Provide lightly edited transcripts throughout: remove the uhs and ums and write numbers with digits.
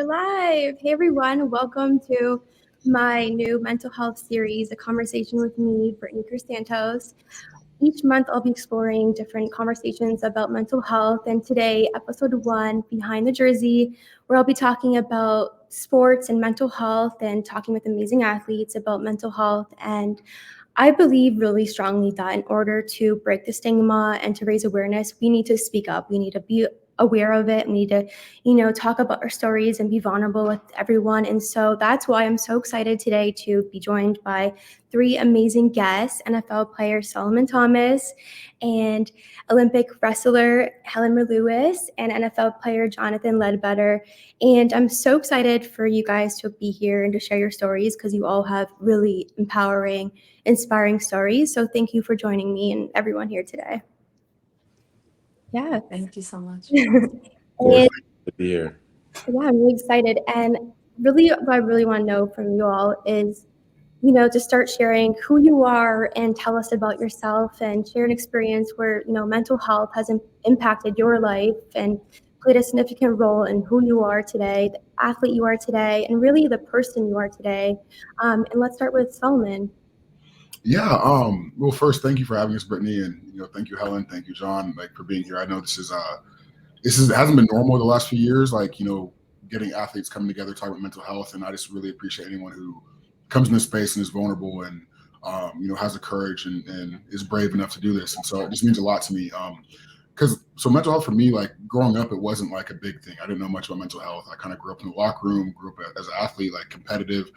we're live. Hey everyone, welcome to my new mental health series, A Conversation with me, Brittany Krystantos. Each month I'll be exploring different conversations about mental health, and today, episode 1, Behind the Jersey, where I'll be talking about sports and mental health and talking with amazing athletes about mental health. And I believe really strongly that in order to break the stigma and to raise awareness, we need to speak up. We need to be aware of it. We need to, talk about our stories and be vulnerable with everyone. And so that's why I'm so excited today to be joined by 3 amazing guests: NFL player Solomon Thomas, and Olympic wrestler Helen Maroulis, and NFL player Jonathan Ledbetter. And I'm so excited for you guys to be here and to share your stories, because you all have really empowering, inspiring stories. So thank you for joining me and everyone here today. Yeah. Thank you so much. And, To be here. yeah, I'm really excited. And really, what I really want to know from you all is, to start sharing who you are and tell us about yourself and share an experience where, mental health has impacted your life and played a significant role in who you are today, the athlete you are today, and really the person you are today. And let's start with Solomon. Yeah. Well, first, thank you for having us, Brittany, and thank you, Helen. Thank you, John, for being here. I know this it hasn't been normal the last few years, getting athletes coming together, talking about mental health, and I just really appreciate anyone who comes in this space and is vulnerable and has the courage and is brave enough to do this. And so it just means a lot to me. So mental health for me, growing up, it wasn't a big thing. I didn't know much about mental health. I kind of grew up in the locker room, grew up as an athlete, competitive,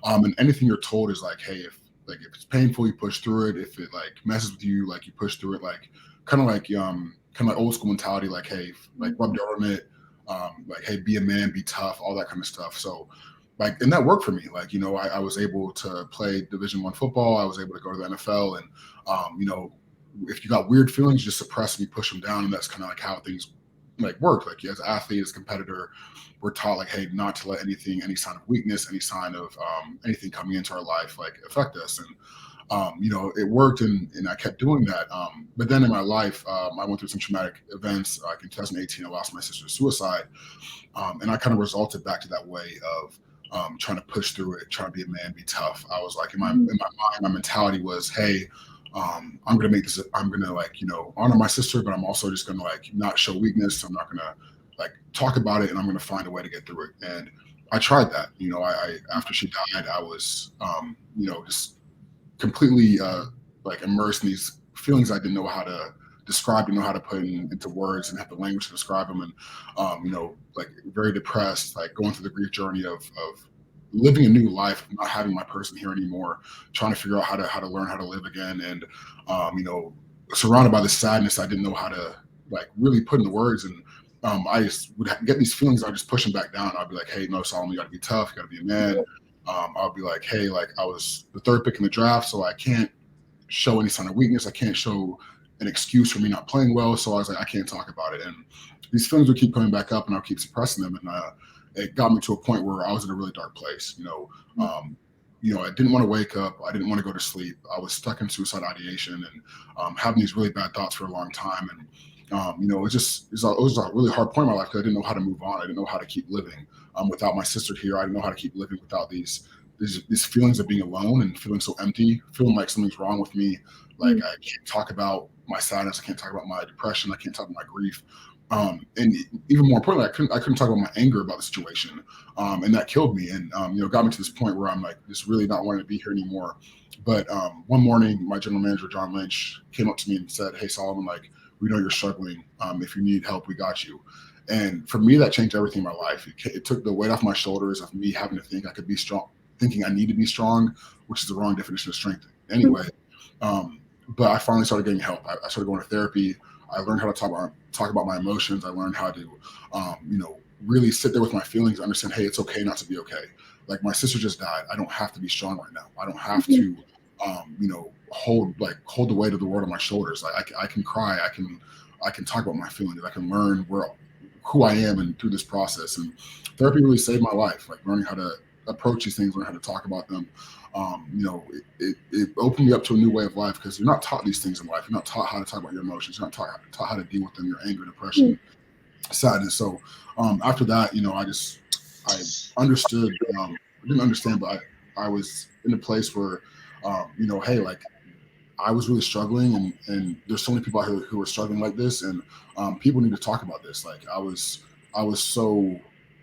and anything you're told is hey, if it's painful, you push through it. If it messes with you, you push through it. Kind of old school mentality. Hey, rub dirt on it. Hey, be a man, be tough, all that kind of stuff. So, and that worked for me. I was able to play Division I football. I was able to go to the NFL, and if you got weird feelings, just suppress them, you push them down, and that's kind of how things work. As an athlete, as a competitor, we're taught hey, not to let any sign of weakness, any sign of anything coming into our life affect us. And it worked, and I kept doing that. But then in my life, I went through some traumatic events. In 2018, I lost my sister to suicide, and I kind of resulted back to that way of trying to push through it, trying to be a man, be tough. I was in my mind, my mentality was, hey, I'm gonna make this. I'm gonna honor my sister, but I'm also just gonna not show weakness. I'm not gonna talk about it, and I'm gonna find a way to get through it. And I tried that. I after she died, I was just completely immersed in these feelings I didn't know how to describe, didn't know how to put into words, and have the language to describe them. And very depressed, going through the grief journey of living a new life, not having my person here anymore, trying to figure out how to learn how to live again, and surrounded by this sadness I didn't know how to really put into words. And I just would get these feelings, I just push them back down. I'd be like, hey, no, Solomon, you got to be tough, you got to be a man. I'll be like, hey, I was the 3rd pick in the draft, so I can't show any sign of weakness. I can't show an excuse for me not playing well. So I was like, I can't talk about it. And these feelings would keep coming back up, and I'll keep suppressing them. And it got me to a point where I was in a really dark place. I didn't want to wake up. I didn't want to go to sleep. I was stuck in suicide ideation and having these really bad thoughts for a long time. And it was a really hard point in my life, because I didn't know how to move on. I didn't know how to keep living without my sister here. I didn't know how to keep living without these feelings of being alone and feeling so empty, feeling like something's wrong with me. I can't talk about my sadness. I can't talk about my depression. I can't talk about my grief. And even more importantly, I couldn't talk about my anger about the situation. And that killed me. And, got me to this point where I'm just really not wanting to be here anymore. But one morning, my general manager, John Lynch, came up to me and said, hey, Solomon, we know you're struggling. If you need help, we got you. And for me, that changed everything in my life. It took the weight off my shoulders of me having to think I could be strong, thinking I need to be strong, which is the wrong definition of strength anyway. But I finally started getting help. I started going to therapy. I learned how to talk about my emotions. I learned how to, really sit there with my feelings, understand, hey, it's okay not to be okay. My sister just died. I don't have to be strong right now. I don't have to, hold the weight of the world on my shoulders. I can cry. I can talk about my feelings. I can learn who I am and through this process. And therapy really saved my life. Learning how to approach these things, learn how to talk about them. It opened me up to a new way of life, because you're not taught these things in life. You're not taught how to talk about your emotions. You're not taught how to deal with them, your anger, depression, sadness. So after that, I understood, I didn't understand, but I was in a place where, hey, like I was really struggling, and there's so many people out here who are struggling like this, and people need to talk about this. Like I was so,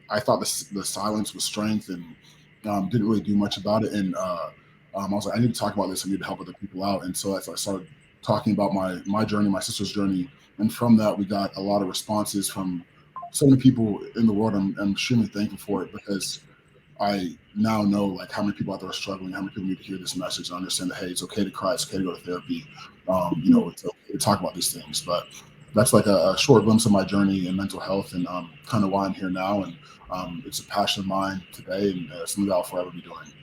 I thought the silence was strength, and didn't really do much about it. And I was like, I need to talk about this. I need to help other people out. And so as I started talking about my journey, my sister's journey, and from that we got a lot of responses from so many people in the world. I'm extremely thankful for it, because I now know like how many people out there are struggling, how many people need to hear this message and understand that, hey, it's okay to cry, it's okay to go to therapy, it's okay to talk about these things. But that's like a short glimpse of my journey in mental health, and kind of why I'm here now. And it's a passion of mine today, and something that I'll forever be doing.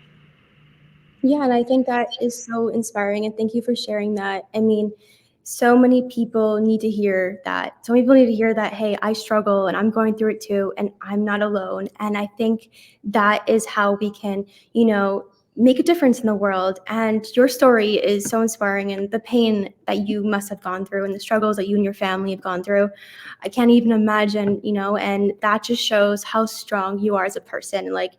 Yeah, and I think that is so inspiring, and thank you for sharing that. I mean, so many people need to hear that. So many people need to hear that, hey, I struggle and I'm going through it too, and I'm not alone. And I think that is how we can, make a difference in the world. And your story is so inspiring, and the pain that you must have gone through and the struggles that you and your family have gone through, I can't even imagine, and that just shows how strong you are as a person. Like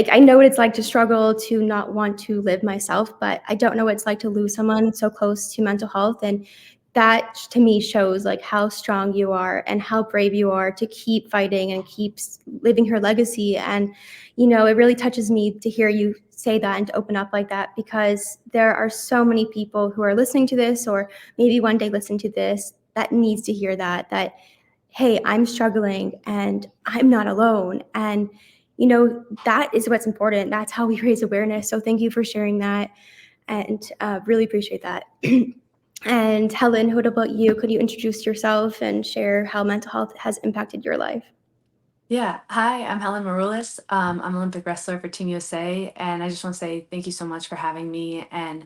I know what it's like to struggle to not want to live myself, but I don't know what it's like to lose someone so close to mental health. And that to me shows like how strong you are and how brave you are to keep fighting and keep living her legacy. And, it really touches me to hear you say that and to open up like that, because there are so many people who are listening to this, or maybe one day listen to this, that needs to hear that, hey, I'm struggling and I'm not alone. And that is what's important. That's how we raise awareness. So thank you for sharing that, and really appreciate that. And Helen, what about you? Could you introduce yourself and share how mental health has impacted your life? Yeah. Hi, I'm Helen Maroulis. I'm an Olympic wrestler for Team USA, and I just want to say thank you so much for having me, and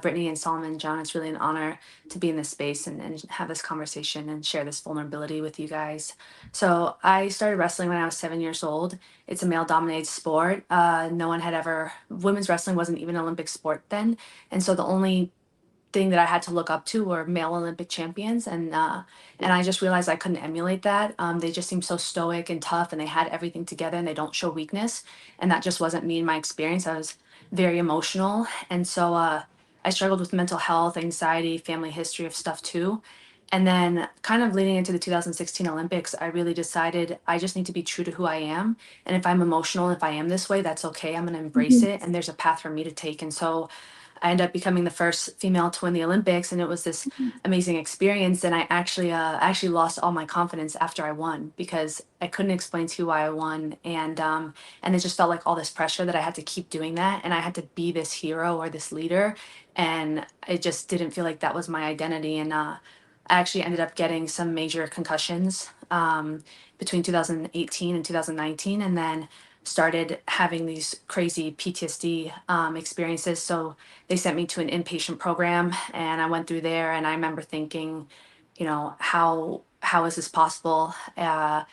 Brittany and Solomon, John. It's really an honor to be in this space and have this conversation and share this vulnerability with you guys. So I started wrestling when I was 7 years old. It's a male-dominated sport. No one had ever, women's wrestling wasn't even an Olympic sport then, and so the only thing that I had to look up to were male Olympic champions, and I just realized I couldn't emulate that. They just seemed so stoic and tough, and they had everything together, and they don't show weakness, and that just wasn't me in my experience. I was very emotional, and so I struggled with mental health, anxiety, family history of stuff too. And then, kind of leading into the 2016 Olympics, I really decided I just need to be true to who I am. And if I'm emotional, if I am this way, that's okay. I'm going to embrace Mhm. it. And there's a path for me to take. And so I ended up becoming the first female to win the Olympics, and it was this amazing experience. And I actually lost all my confidence after I won, because I couldn't explain to you why I won, and it just felt like all this pressure that I had to keep doing that, and I had to be this hero or this leader, and it just didn't feel like that was my identity. And I actually ended up getting some major concussions between 2018 and 2019, and then started having these crazy PTSD experiences. So they sent me to an inpatient program, and I went through there, and I remember thinking, how is this possible? How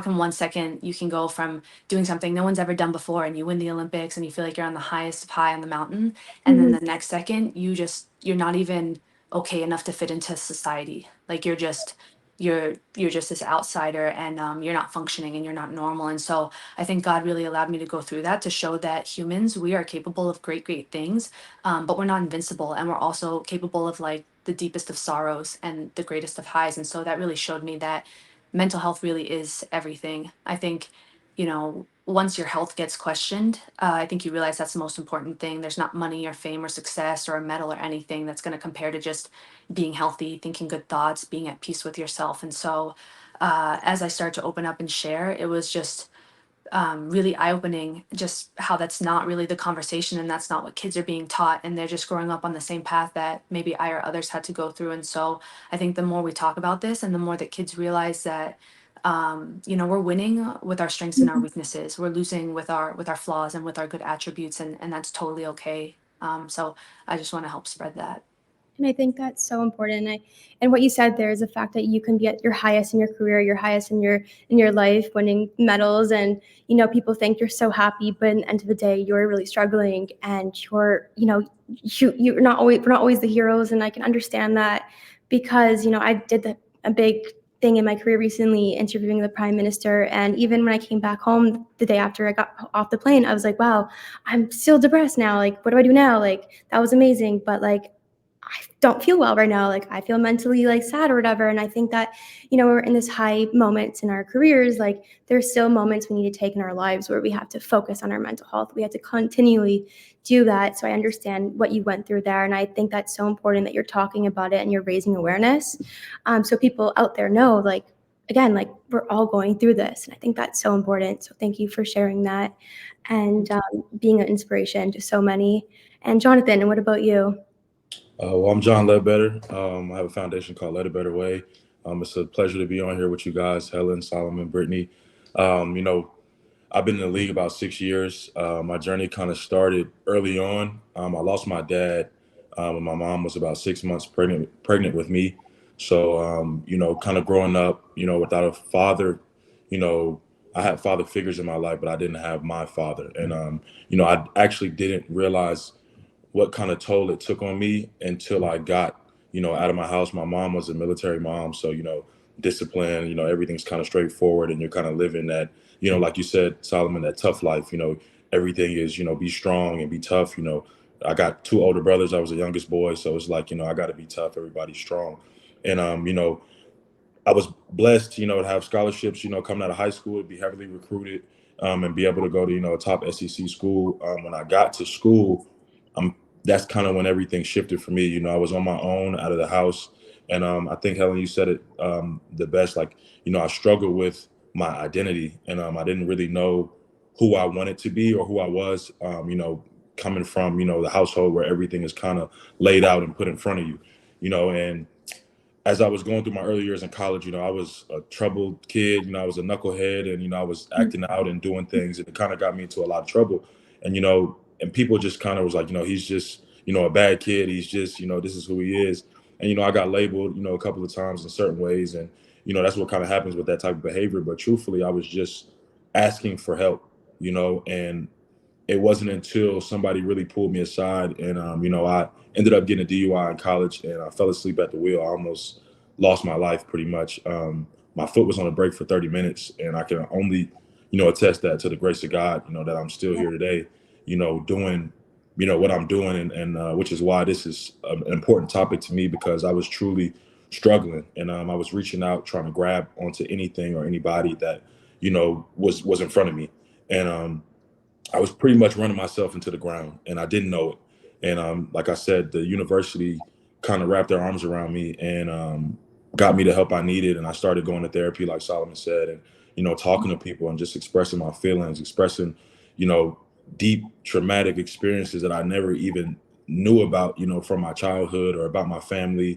can 1 second you can go from doing something no one's ever done before, and you win the Olympics, and you feel like you're on the highest of high on the mountain, and then Mhm. the next second you're not even okay enough to fit into society. Like you're just this outsider, and you're not functioning, and you're not normal. And so I think God really allowed me to go through that to show that humans, we are capable of great things, but we're not invincible, and we're also capable of like the deepest of sorrows and the greatest of highs. And so that really showed me that mental health really is everything. I think, once your health gets questioned, I think you realize that's the most important thing. There's not money or fame or success or a medal or anything that's going to compare to just being healthy, thinking good thoughts, being at peace with yourself. And so, as I started to open up and share, it was just really eye opening, just how that's not really the conversation, and that's not what kids are being taught. And they're just growing up on the same path that maybe I or others had to go through. And so I think the more we talk about this, and the more that kids realize that, we're winning with our strengths and our weaknesses, we're losing with our flaws and with our good attributes, and that's totally okay. So I just want to help spread that. And I think that's so important. And what you said there is the fact that you can be at your highest in your career, your highest in your life, winning medals, and people think you're so happy, but at the end of the day, you're really struggling, and you're not always we're not always the heroes, and I can understand that, because I did a big thing in my career recently, interviewing the prime minister. And even when I came back home the day after I got off the plane, I was like, wow, I'm still depressed now. Like, what do I do now? Like, that was amazing. But like, I don't feel well right now. Like, I feel mentally like sad or whatever. And I think that, we're in this high moments in our careers. Like, there's still moments we need to take in our lives where we have to focus on our mental health. We have to continually do that. So I understand what you went through there. And I think that's so important that you're talking about it and you're raising awareness. So people out there know, like, again, like, we're all going through this. And I think that's so important. So thank you for sharing that and being an inspiration to so many. And Jonathan, what about you? Well, I'm John Ledbetter. I have a foundation called Ledbetter Way. It's a pleasure to be on here with you guys, Helen, Solomon, Brittany. You know, I've been in the league about 6 years. My journey kind of started early on. I lost my dad when my mom was about 6 months pregnant with me. So, kind of growing up, without a father, you know, I had father figures in my life, but I didn't have my father. And, I actually didn't realize what kind of toll it took on me until I got, out of my house. My mom was a military mom. So, discipline, everything's kind of straightforward and you're kind of living that, like you said, Solomon, that tough life, everything is, be strong and be tough. I got two older brothers. I was the youngest boy. So it's like, I got to be tough. Everybody's strong. And, I was blessed, to have scholarships, coming out of high school, to be heavily recruited and be able to go to, a top SEC school. When I got to school, that's kind of when everything shifted for me. I was on my own out of the house. And I think, Helen, you said it the best. Like, I struggled with my identity and I didn't really know who I wanted to be or who I was, coming from, the household where everything is kind of laid out and put in front of you, and as I was going through my early years in college, I was a troubled kid, I was a knucklehead and, I was acting out and doing things and it kind of got me into a lot of trouble. And, and people just kind of was like, he's just, a bad kid. He's just, this is who he is. And, I got labeled, a couple of times in certain ways. And, that's what kind of happens with that type of behavior. But truthfully, I was just asking for help, and it wasn't until somebody really pulled me aside and, I ended up getting a DUI in college and I fell asleep at the wheel. I almost lost my life pretty much. My foot was on a brake for 30 minutes and I can only, attest that to the grace of God, that I'm still here today, doing, what I'm doing and which is why this is an important topic to me because I was truly struggling and I was reaching out, trying to grab onto anything or anybody that, was in front of me. And, I was pretty much running myself into the ground and I didn't know it. And like I said, the university kind of wrapped their arms around me and got me the help I needed. And I started going to therapy, like Solomon said, and, talking to people and just expressing my feelings, expressing, deep traumatic experiences that I never even knew about, from my childhood or about my family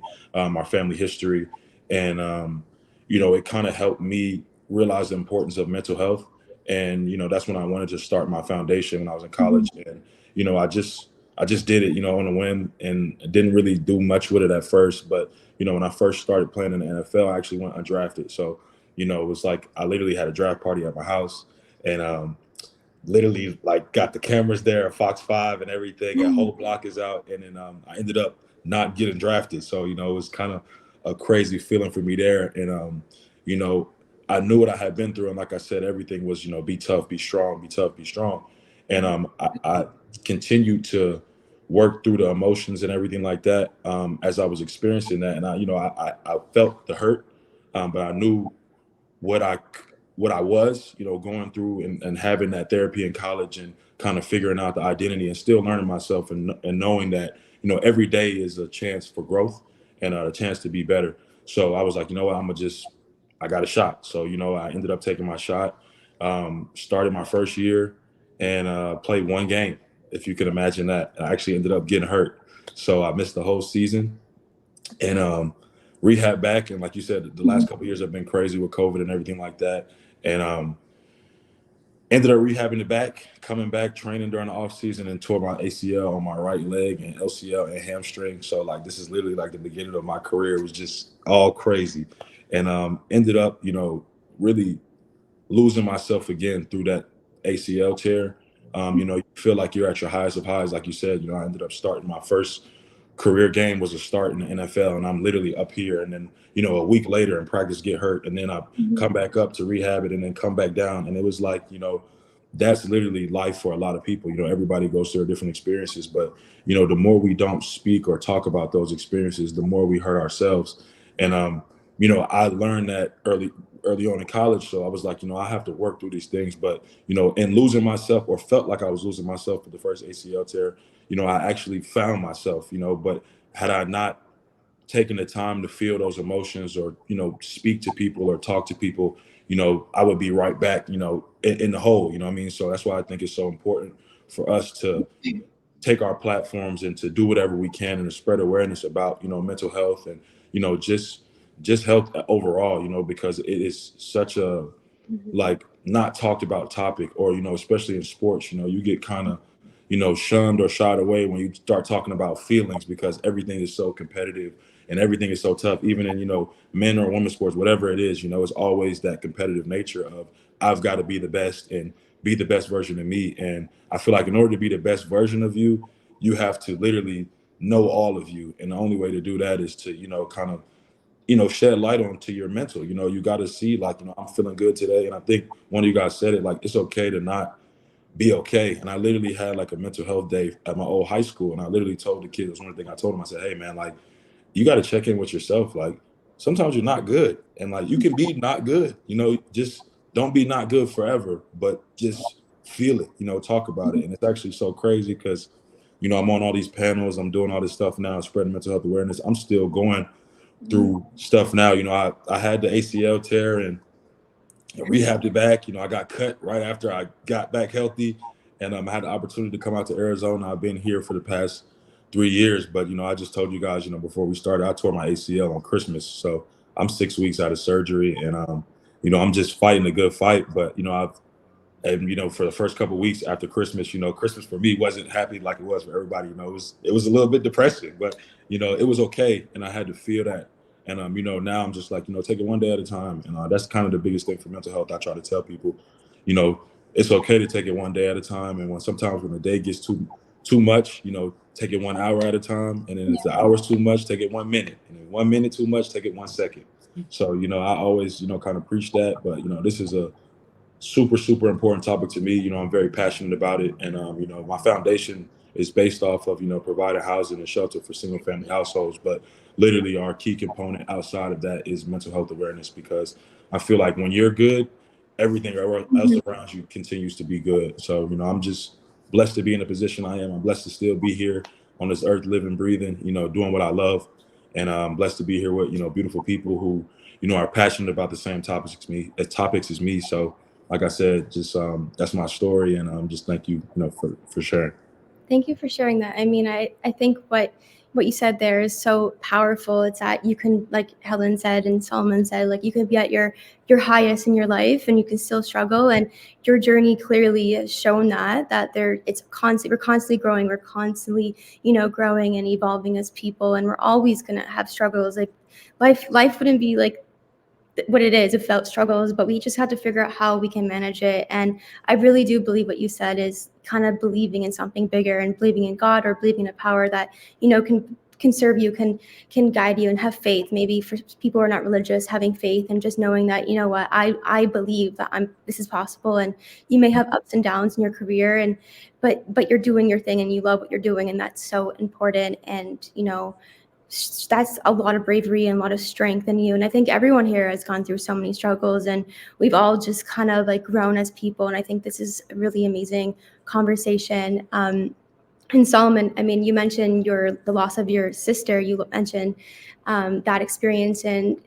history. And, it kind of helped me realize the importance of mental health. And, that's when I wanted to start my foundation when I was in college. And, I just did it, on a whim and didn't really do much with it at first. But, when I first started playing in the NFL, I actually went undrafted. So, it was like I literally had a draft party at my house and literally like got the cameras there, Fox 5 and everything. A whole block is out. And then I ended up not getting drafted. So, it was kind of a crazy feeling for me there. And, I knew what I had been through. And like I said, everything was, be tough, be strong, be tough, be strong. And I continued to work through the emotions and everything like that as I was experiencing that. And I felt the hurt, but I knew what I was, going through and having that therapy in college and kind of figuring out the identity and still learning myself and knowing that, every day is a chance for growth and a chance to be better. So I was like, what, I got a shot. So, I ended up taking my shot, started my first year and played one game, if you can imagine that. I actually ended up getting hurt. So I missed the whole season and rehab back. And like you said, the last couple of years have been crazy with COVID and everything like that. And ended up rehabbing it back, coming back, training during the off season and tore my ACL on my right leg and LCL and hamstring. So like, this is literally like the beginning of my career. It was just all crazy. And ended up, really losing myself again through that ACL tear. You feel like you're at your highest of highs. Like you said, I ended up starting my first career game was a start in the NFL, and I'm literally up here, and then a week later in practice get hurt, and then I Mhm. come back up to rehab it, and then come back down, and it was like that's literally life for a lot of people. Everybody goes through different experiences, but the more we don't speak or talk about those experiences, the more we hurt ourselves. And I learned that early on in college, so I was like, I have to work through these things. But in losing myself, or felt like I was losing myself for the first ACL tear, I actually found myself. But had I not taken the time to feel those emotions, or speak to people or talk to people, I would be right back in the hole. What I mean? So that's why I think it's so important for us to take our platforms and to do whatever we can, and to spread awareness about mental health, and just health overall, because it is such a Mhm. like not talked about topic. Or especially in sports, you get kind of shunned or shied away when you start talking about feelings, because everything is so competitive and everything is so tough. Even in men or women's sports, whatever it is, it's always that competitive nature of, I've got to be the best and be the best version of me. And I feel like in order to be the best version of you, you have to literally know all of you, and the only way to do that is to kind of shed light onto your mental. You got to see, like, I'm feeling good today. And I think one of you guys said it, like, it's okay to not be okay. And I literally had like a mental health day at my old high school. And I literally told the kids, one thing I told them, I said, hey man, like, you got to check in with yourself. Like, sometimes you're not good, and like, you can be not good, just don't be not good forever, but just feel it, talk about it. And it's actually so crazy because, I'm on all these panels, I'm doing all this stuff now, spreading mental health awareness. I'm still going through stuff now. I had the ACL tear, and I rehabbed it back. I got cut right after I got back healthy, and I had the opportunity to come out to Arizona. I've been here for the past 3 years, but I just told you guys, before we started, I tore my ACL on Christmas, so I'm 6 weeks out of surgery, and I'm just fighting a good fight. But and for the first couple of weeks after Christmas, Christmas for me wasn't happy like it was for everybody. It was a little bit depressing, but it was okay, and I had to feel that. And now I'm just like, take it one day at a time. And that's kind of the biggest thing for mental health. I try to tell people, you know it's okay to take it one day at a time. And when the day gets too much, take it 1 hour at a time. And then if the hour's too much, take it 1 minute. And then 1 minute too much, take it 1 second. So I always kind of preach that. But this is a super, super important topic to me. I'm very passionate about it. And my foundation is based off of providing housing and shelter for single family households. But literally our key component outside of that is mental health awareness, because I feel like when you're good, everything else Mhm. around you continues to be good. So I'm just blessed to be in the position I am. I'm blessed to still be here on this earth, living, breathing, doing what I love. And I'm blessed to be here with beautiful people who are passionate about the same topics as me. So like I said, just that's my story. And just thank you, for sharing. Thank you for sharing that. I mean, I think what you said there is so powerful. It's that you can, like Helen said and Solomon said, like you can be at your highest in your life and you can still struggle. And your journey clearly has shown that it's constant. We're constantly growing. We're constantly, growing and evolving as people. And we're always gonna have struggles. Like life wouldn't be like what it is. It felt struggles, but we just had to figure out how we can manage it. And I really do believe what you said is kind of believing in something bigger and believing in God, or believing in a power that can serve you, can guide you, and have faith. Maybe for people who are not religious, having faith and just knowing that what I believe that this is possible. And you may have ups and downs in your career, and but you're doing your thing and you love what you're doing, and that's so important. And that's a lot of bravery and a lot of strength in you. And I think everyone here has gone through so many struggles, and we've all just kind of like grown as people. And I think this is a really amazing conversation. And Solomon, I mean, you mentioned the loss of your sister. You mentioned that experience, and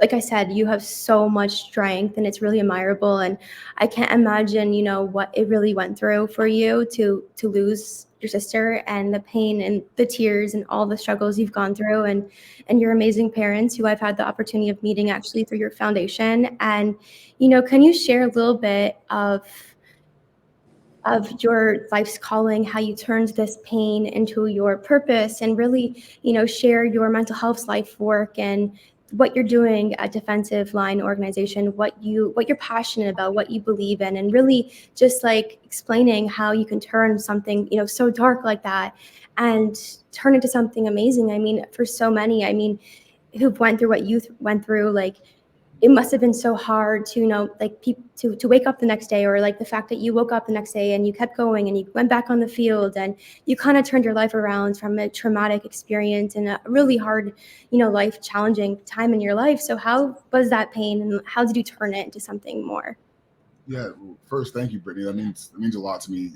like I said, you have so much strength, and it's really admirable. And I can't imagine, what it really went through for you to lose your sister, and the pain and the tears and all the struggles you've gone through, and your amazing parents who I've had the opportunity of meeting actually through your foundation. And can you share a little bit of your life's calling, how you turned this pain into your purpose, and really, share your mental health life work and what you're doing at defensive line organization, what you're passionate about, what you believe in, and really just like explaining how you can turn something, so dark like that and turn into something amazing. I mean, for so many, who've went through what you went through, like, it must have been so hard to, like, to wake up the next day, or like the fact that you woke up the next day and you kept going and you went back on the field and you kind of turned your life around from a traumatic experience and a really hard, life challenging time in your life. So how was that pain, and how did you turn it into something more? Yeah, well, first, thank you, Brittany. That means a lot to me,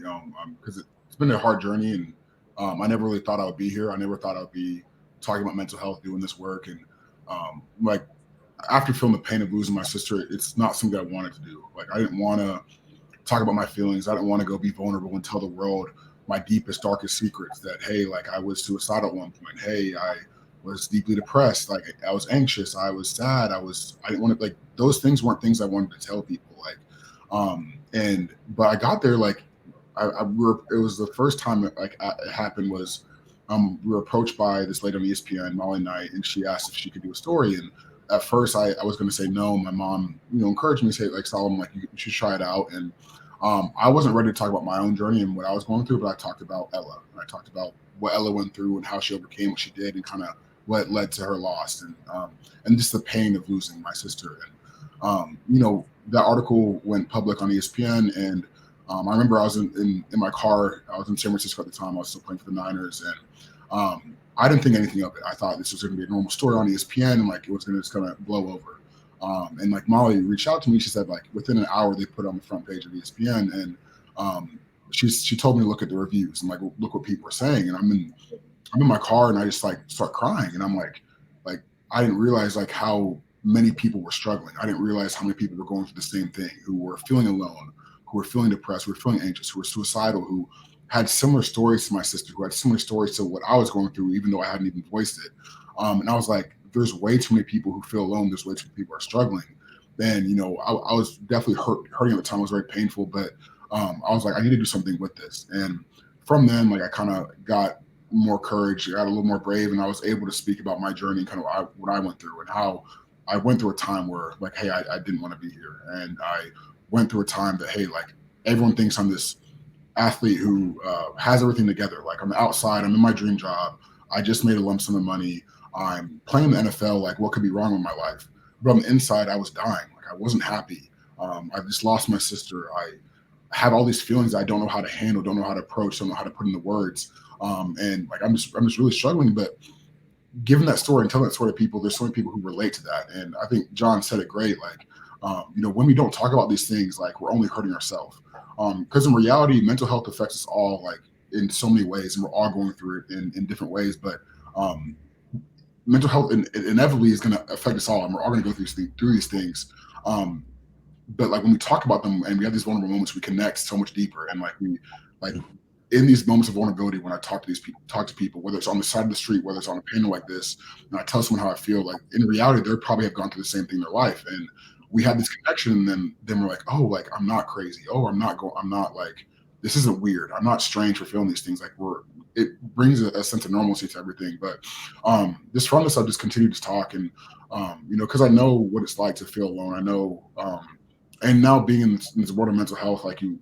because it's been a hard journey, and I never really thought I would be here. I never thought I would be talking about mental health, doing this work, and like after feeling the pain of losing my sister, it's not something I wanted to do. Like, I didn't want to talk about my feelings. I didn't want to go be vulnerable and tell the world my deepest, darkest secrets. That, hey, like, I was suicidal at one point. Hey, I was deeply depressed. Like, I was anxious. I was sad. I didn't want to, like, those things weren't things I wanted to tell people. Like, but I got there, like, it was the first time it happened was, we were approached by this lady on ESPN, Molly Knight, and she asked if she could do a story. And at first I was going to say no. My mom, encouraged me to say, like, Solomon, like, you should try it out. And I wasn't ready to talk about my own journey and what I was going through, but I talked about Ella. And I talked about what Ella went through and how she overcame what she did and kind of what led to her loss, and just the pain of losing my sister. And that article went public on ESPN, and I remember I was in my car. I was in San Francisco at the time. I was still playing for the Niners, and I didn't think anything of it. I thought this was going to be a normal story on ESPN, and like it was just going to blow over. And like Molly reached out to me. She said, like, within an hour they put it on the front page of ESPN, and she told me to look at the reviews and like look what people are saying. And I'm in my car, and I just like start crying, and I'm like I didn't realize like how many people were struggling. I didn't realize how many people were going through the same thing, who were feeling alone, who were feeling depressed, who were feeling anxious, who were suicidal, who had similar stories to my sister, who had similar stories to what I was going through, even though I hadn't even voiced it. And I was like, there's way too many people who feel alone. There's way too many people who are struggling. And, I was definitely hurting at the time. It was very painful, but I was like, I need to do something with this. And from then, like, I kind of got more courage, got a little more brave, and I was able to speak about my journey and kind of what I went through and how I went through a time where, like, hey, I didn't want to be here. And I went through a time that, hey, like, everyone thinks I'm this athlete who has everything together. Like, I'm outside, I'm in my dream job. I just made a lump sum of money. I'm playing the NFL. Like, what could be wrong with my life? But on the inside, I was dying. Like, I wasn't happy. I just lost my sister. I have all these feelings I don't know how to handle, don't know how to approach, don't know how to put into words. And like, I'm just really struggling. But giving that story and telling that story to people, there's so many people who relate to that. And I think John said it great. Like, when we don't talk about these things, like, we're only hurting ourselves. Because in reality, mental health affects us all, like, in so many ways, and we're all going through it in different ways. But mental health inevitably is going to affect us all, and we're all going to go through these things. But like, when we talk about them and we have these vulnerable moments, we connect so much deeper. And like, in these moments of vulnerability, when I talk to people, whether it's on the side of the street, whether it's on a panel like this, and I tell someone how I feel, like, in reality, they probably have gone through the same thing in their life. And we have this connection, and then we're like, oh, like, I'm not crazy. Oh, I'm not like, this isn't weird. I'm not strange for feeling these things. Like, it brings a sense of normalcy to everything. But just from this, I've just continued to talk, and because I know what it's like to feel alone. I know, and now being in this world of mental health, like, you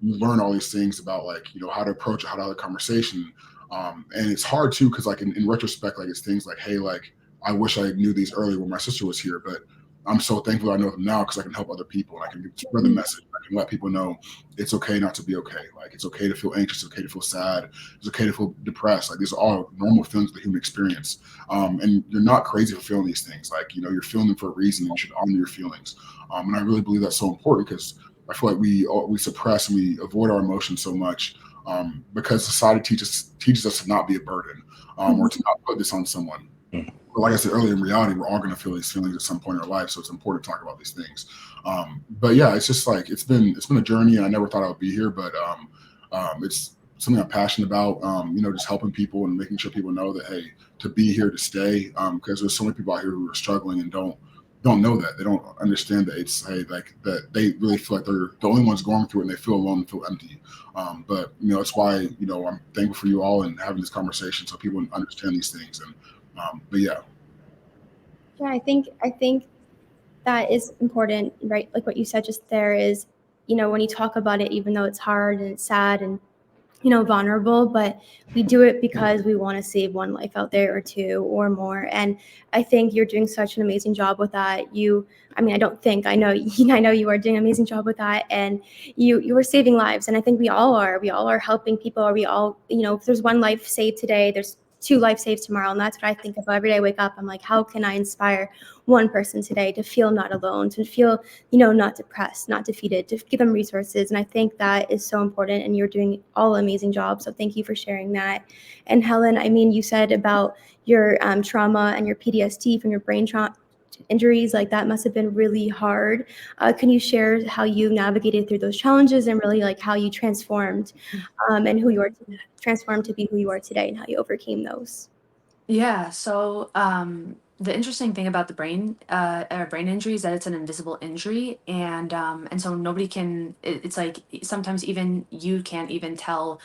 learn all these things about, like, how to approach it, how to have a conversation. And it's hard too, because like in retrospect, like, it's things like, hey, like, I wish I knew these earlier when my sister was here, but I'm so thankful I know them now, because I can help other people, and I can spread the message. I can let people know it's okay not to be okay. Like, it's okay to feel anxious. It's okay to feel sad. It's okay to feel depressed. Like, these are all normal feelings of the human experience. And you're not crazy for feeling these things. Like, you're feeling them for a reason, and you should honor your feelings. And I really believe that's so important, because I feel like we suppress and we avoid our emotions so much, because society teaches us to not be a burden, or to not put this on someone. But like I said earlier, in reality, we're all going to feel these feelings at some point in our life, so it's important to talk about these things. But yeah, it's just like, it's been a journey, and I never thought I would be here, but it's something I'm passionate about. Just helping people and making sure people know that, hey, to be here, to stay, because there's so many people out here who are struggling and don't know that. They don't understand that it's, hey, like, that they really feel like they're the only ones going through it, and they feel alone and feel empty. But it's why I'm thankful for you all and having this conversation, so people understand these things. And but yeah. Yeah, I think that is important, right? Like what you said just there is, when you talk about it, even though it's hard and it's sad and vulnerable, but we do it because we want to save one life out there or two or more. And I think you're doing such an amazing job with that. I don't think, I know, I know you are doing an amazing job with that. And you are saving lives. And I think we all are. We all are helping people, or we all, if there's one life saved today, there's two life saves tomorrow. And that's what I think of every day I wake up. I'm like, how can I inspire one person today to feel not alone, to feel not depressed, not defeated, to give them resources. And I think that is so important. And you're doing all amazing job. So thank you for sharing that. And Helen, you said about your trauma and your PTSD from your brain trauma injuries, like that must have been really hard. Can you share how you navigated through those challenges and really like how you transformed and who you are transformed to be who you are today and how you overcame those? Yeah. So the interesting thing about the brain injury is that it's an invisible injury, and so nobody can. It's like sometimes even you can't even tell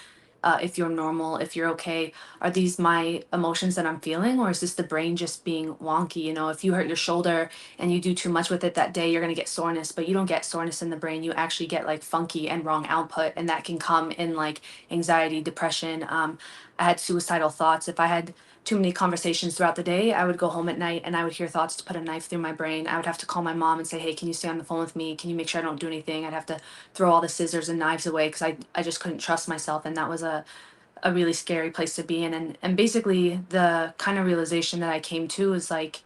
if you're normal, if you're okay. Are these my emotions that I'm feeling, or is this the brain just being wonky? If you hurt your shoulder and you do too much with it that day, you're gonna get soreness, but you don't get soreness in the brain. You actually get like funky and wrong output, and that can come in like anxiety, depression. I had suicidal thoughts. If I had too many conversations throughout the day, I would go home at night and I would hear thoughts to put a knife through my brain. I would have to call my mom and say, "Hey, can you stay on the phone with me? Can you make sure I don't do anything?" I'd have to throw all the scissors and knives away because I just couldn't trust myself. And that was a really scary place to be in. And basically, the kind of realization that I came to is like,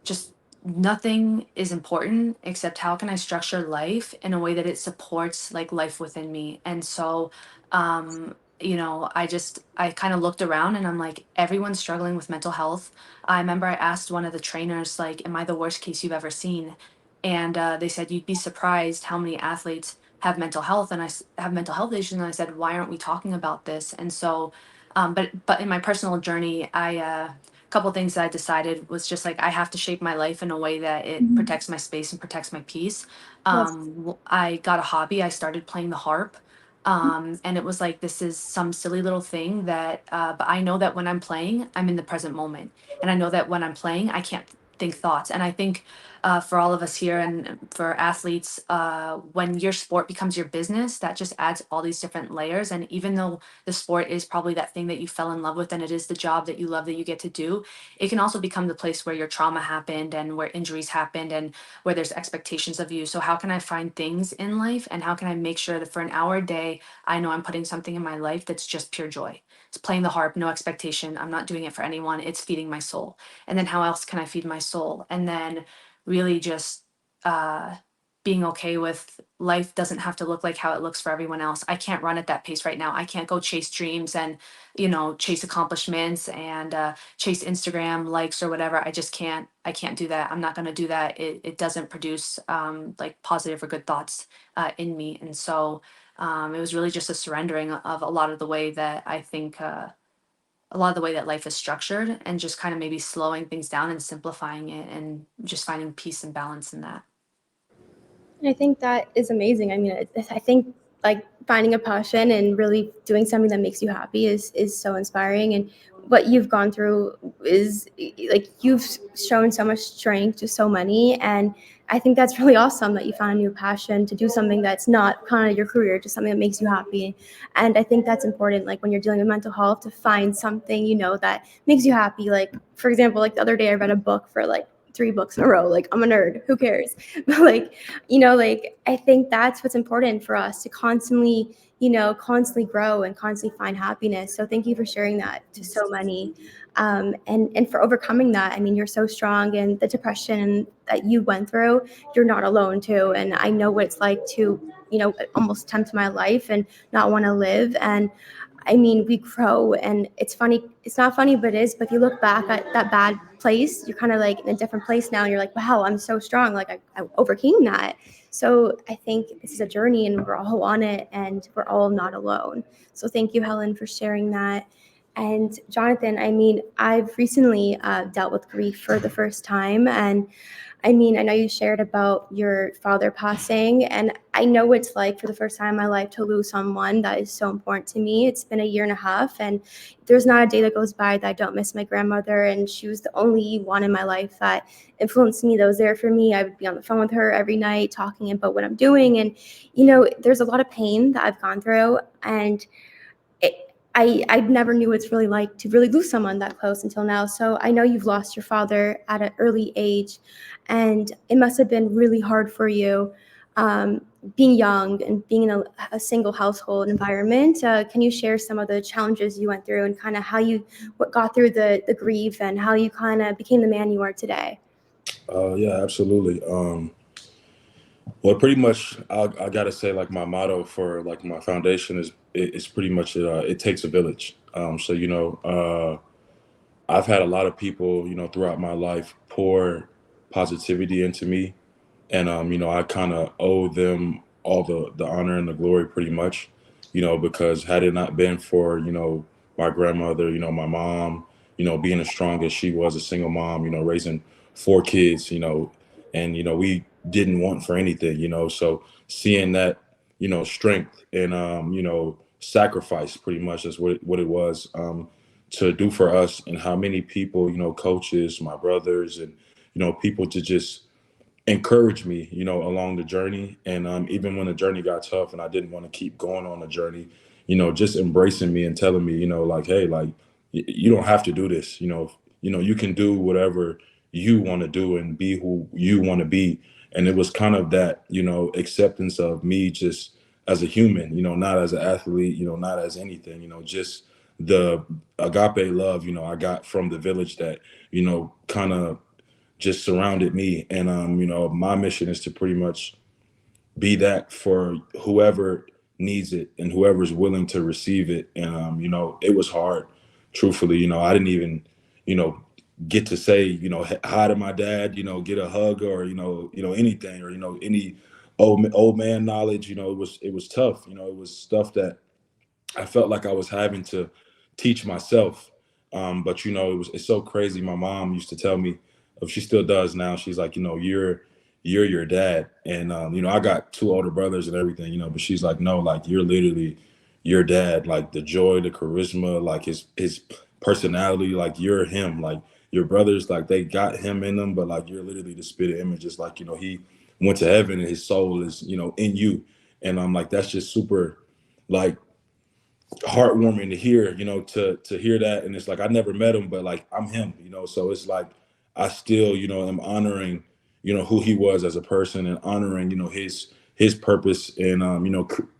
just nothing is important except how can I structure life in a way that it supports like life within me. And so I kind of looked around and I'm like, everyone's struggling with mental health. I remember I asked one of the trainers, like, am I the worst case you've ever seen? And they said, you'd be surprised how many athletes have mental health and have mental health issues. And I said, why aren't we talking about this? And so but in my personal journey, I couple things that I decided was just like I have to shape my life in a way that it Mhm. protects my space and protects my peace. Yes. I got a hobby. I started playing the harp. And it was like this is some silly little thing that but I know that when I'm playing, I'm in the present moment. And I know that when I'm playing, I can't think thoughts. And I think for all of us here and for athletes, when your sport becomes your business, that just adds all these different layers. And even though the sport is probably that thing that you fell in love with and it is the job that you love that you get to do, it can also become the place where your trauma happened and where injuries happened and where there's expectations of you. So how can I find things in life and how can I make sure that for an hour a day I know I'm putting something in my life that's just pure joy? It's playing the harp, no expectation. I'm not doing it for anyone. It's feeding my soul. And then how else can I feed my soul? And then really just uh being okay with life doesn't have to look like how it looks for everyone else. I can't run at that pace right now. I can't go chase dreams and, chase accomplishments and chase Instagram likes or whatever. I can't do that. I'm not going to do that. It doesn't produce like positive or good thoughts in me. And so it was really just a surrendering of a lot of the way that I think, a lot of the way that life is structured and just kind of maybe slowing things down and simplifying it and just finding peace and balance in that. And I think that is amazing. I think like finding a passion and really doing something that makes you happy is so inspiring. And what you've gone through is like you've shown so much strength to so many. And I think that's really awesome that you found a new passion to do something that's not kind of your career, just something that makes you happy. And I think that's important. Like when you're dealing with mental health, to find something that makes you happy. Like for example, like the other day I read a book for like 3 books in a row. Like I'm a nerd. Who cares? But like I think that's what's important for us to constantly grow and constantly find happiness. So thank you for sharing that to so many, and for overcoming that. You're so strong, and the depression that you went through, you're not alone too. And I know what it's like to almost attempt my life and not want to live. And we grow, and it's funny. It's not funny, but it is. But if you look back at that bad place, you're kind of like in a different place now. And you're like, wow, I'm so strong. Like I overcame that. So I think this is a journey, and we're all on it, and we're all not alone. So thank you, Helen, for sharing that. And Jonathan, I mean, I've recently dealt with grief for the first time. And I mean, I know you shared about your father passing, and I know what it's like for the first time in my life to lose someone that is so important to me. It's been a year and a half, and there's not a day that goes by that I don't miss my grandmother. And she was the only one in my life that influenced me, that was there for me. I would be on the phone with her every night talking about what I'm doing. And, you know, there's a lot of pain that I've gone through, and I never knew what it's really like to really lose someone that close until now. So I know you've lost your father at an early age, and it must have been really hard for you, being young and being in a single household environment. Can you share some of the challenges you went through and kind of how you got through the grief and how you kind of became the man you are today? Yeah, absolutely. Well, pretty much, I gotta say, like my motto for like my foundation is pretty much it takes a village. So I've had a lot of people, throughout my life pour positivity into me, and I kind of owe them all the honor and the glory, pretty much, because had it not been for my grandmother, my mom, being as strong as she was, a single mom, raising four kids, and we didn't want for anything, so seeing that strength and sacrifice, pretty much, is what it was, to do for us, and how many people, coaches, my brothers, and people to just encourage me, along the journey. And even when the journey got tough and I didn't want to keep going on the journey, just embracing me and telling me, like, hey, like, you don't have to do this. You can do whatever you want to do and be who you want to be. And it was kind of that, acceptance of me just as a human, not as an athlete, not as anything, just the agape love, I got from the village that, kind of just surrounded me. And my mission is to pretty much be that for whoever needs it and whoever's willing to receive it. And it was hard, truthfully. I didn't even, you know, get to say, hi to my dad, get a hug, or anything, or any old man knowledge. It was tough. It was stuff that I felt like I was having to teach myself. But it's so crazy. My mom used to tell me, she still does now. She's like, you're your dad, and I got two older brothers and everything, but she's like, no, like, you're literally your dad. Like, the joy, the charisma, like his personality, like, you're him. Like, your brothers, like, they got him in them, but like, you're literally the spirit image. Just like, he went to heaven and his soul is in you. And I'm like, that's just super, like, heartwarming to hear, to hear that. And it's like, I never met him, but like, I'm him, so it's like, I still, am honoring, who he was as a person, and honoring, his purpose, and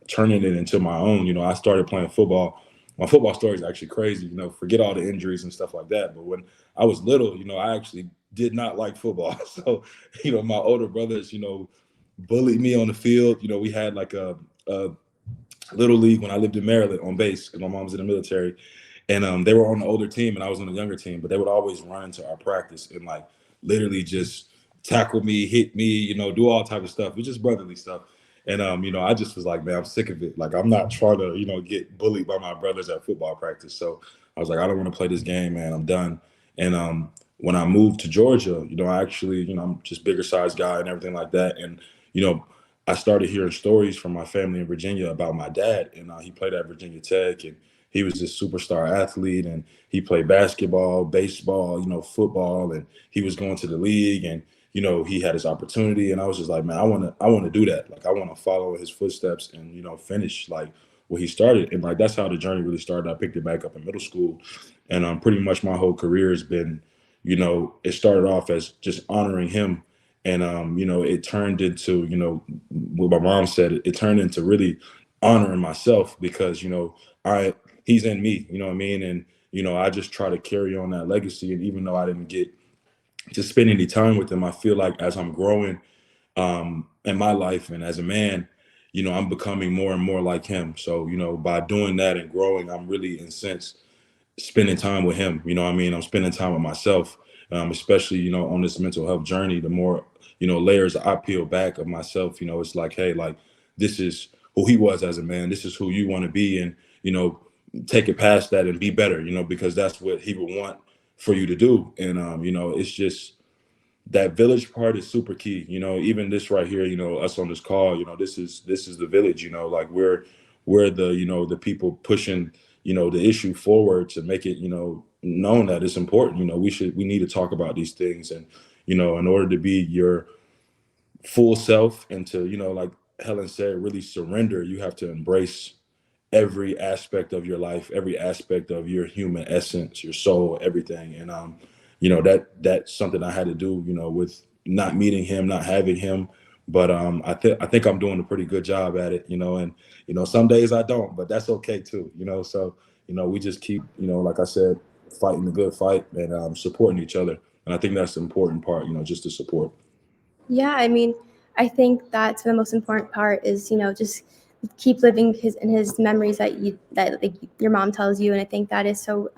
turning it into my own. I started playing football. My football story is actually crazy, forget all the injuries and stuff like that. But when I was little, I actually did not like football. So, my older brothers, bullied me on the field. We had like a little league when I lived in Maryland on base, because my mom was in the military, and they were on the older team and I was on the younger team. But they would always run into our practice and like literally just tackle me, hit me, do all type of stuff. It's just brotherly stuff. And I just was like, man, I'm sick of it. Like, I'm not trying to get bullied by my brothers at football practice. So I was like, I don't want to play this game, man. I'm done. And when I moved to Georgia, I actually, I'm just bigger size guy and everything like that. And you know I started hearing stories from my family in Virginia about my dad, and he played at Virginia Tech, and he was this superstar athlete, and he played basketball, baseball, football, and he was going to the league, and he had his opportunity. And I was just like, man, I want to do that. Like, I want to follow in his footsteps and finish like what he started. And like, that's how the journey really started. I picked it back up in middle school, and pretty much my whole career has been, it started off as just honoring him. And it turned into, what my mom said, it turned into really honoring myself, because I he's in me, what I mean. And I just try to carry on that legacy. And even though I didn't get to spend any time with him, I feel like as I'm growing in my life and as a man, I'm becoming more and more like him. So by doing that and growing, I'm really, in a sense, spending time with him. What I mean? I'm spending time with myself, especially, on this mental health journey. The more, layers I peel back of myself, it's like, hey, like, this is who he was as a man. This is who you want to be. And, take it past that and be better, because that's what he would want for you to do. And it's just that village part is super key. Even this right here, us on this call, this is the village. Like we're the the people pushing the issue forward to make it known that it's important. We need to talk about these things, and in order to be your full self and to like Helen said, really surrender, you have to embrace every aspect of your life, every aspect of your human essence, your soul, everything. And that's something I had to do, with not meeting him, not having him. But I think I'm doing a pretty good job at it, and some days I don't, but that's okay too, So we just keep, like I said, fighting the good fight and supporting each other. And I think that's the important part, just to support. Yeah, I mean, I think that's the most important part is, just keep living in his memories that like your mom tells you. And I think that is so,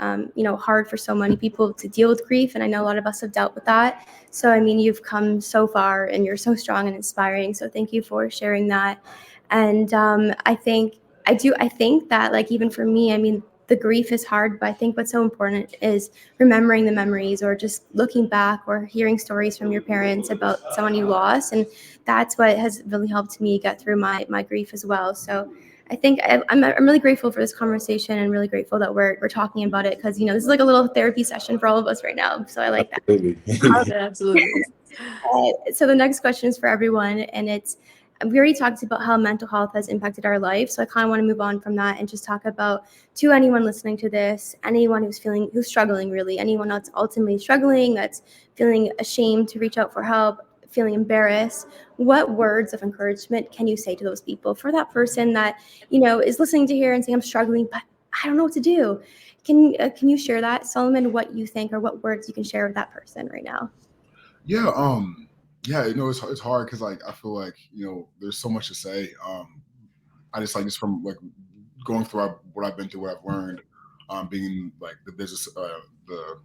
hard for so many people to deal with grief. And I know a lot of us have dealt with that. So, I mean, you've come so far and you're so strong and inspiring. So thank you for sharing that. And I think that like, even for me, I mean, the grief is hard, but I think what's so important is remembering the memories or just looking back or hearing stories from your parents about someone you lost. And that's what has really helped me get through my grief as well. So I think I'm really grateful for this conversation and really grateful that we're talking about it because, this is like a little therapy session for all of us right now. So I like that. Absolutely. Absolutely. So the next question is for everyone, and we already talked about how mental health has impacted our life. So I kind of want to move on from that and just talk about, to anyone listening to this, anyone who's struggling, really, anyone that's ultimately struggling, that's feeling ashamed to reach out for help, feeling embarrassed, what words of encouragement can you say to those people, for that person that, is listening to here and saying, I'm struggling, but I don't know what to do. Can you share that, Solomon, what you think or what words you can share with that person right now? Yeah, it's hard because like I feel like there's so much to say. I just from like going through what I've been through, what I've learned, being like the business, the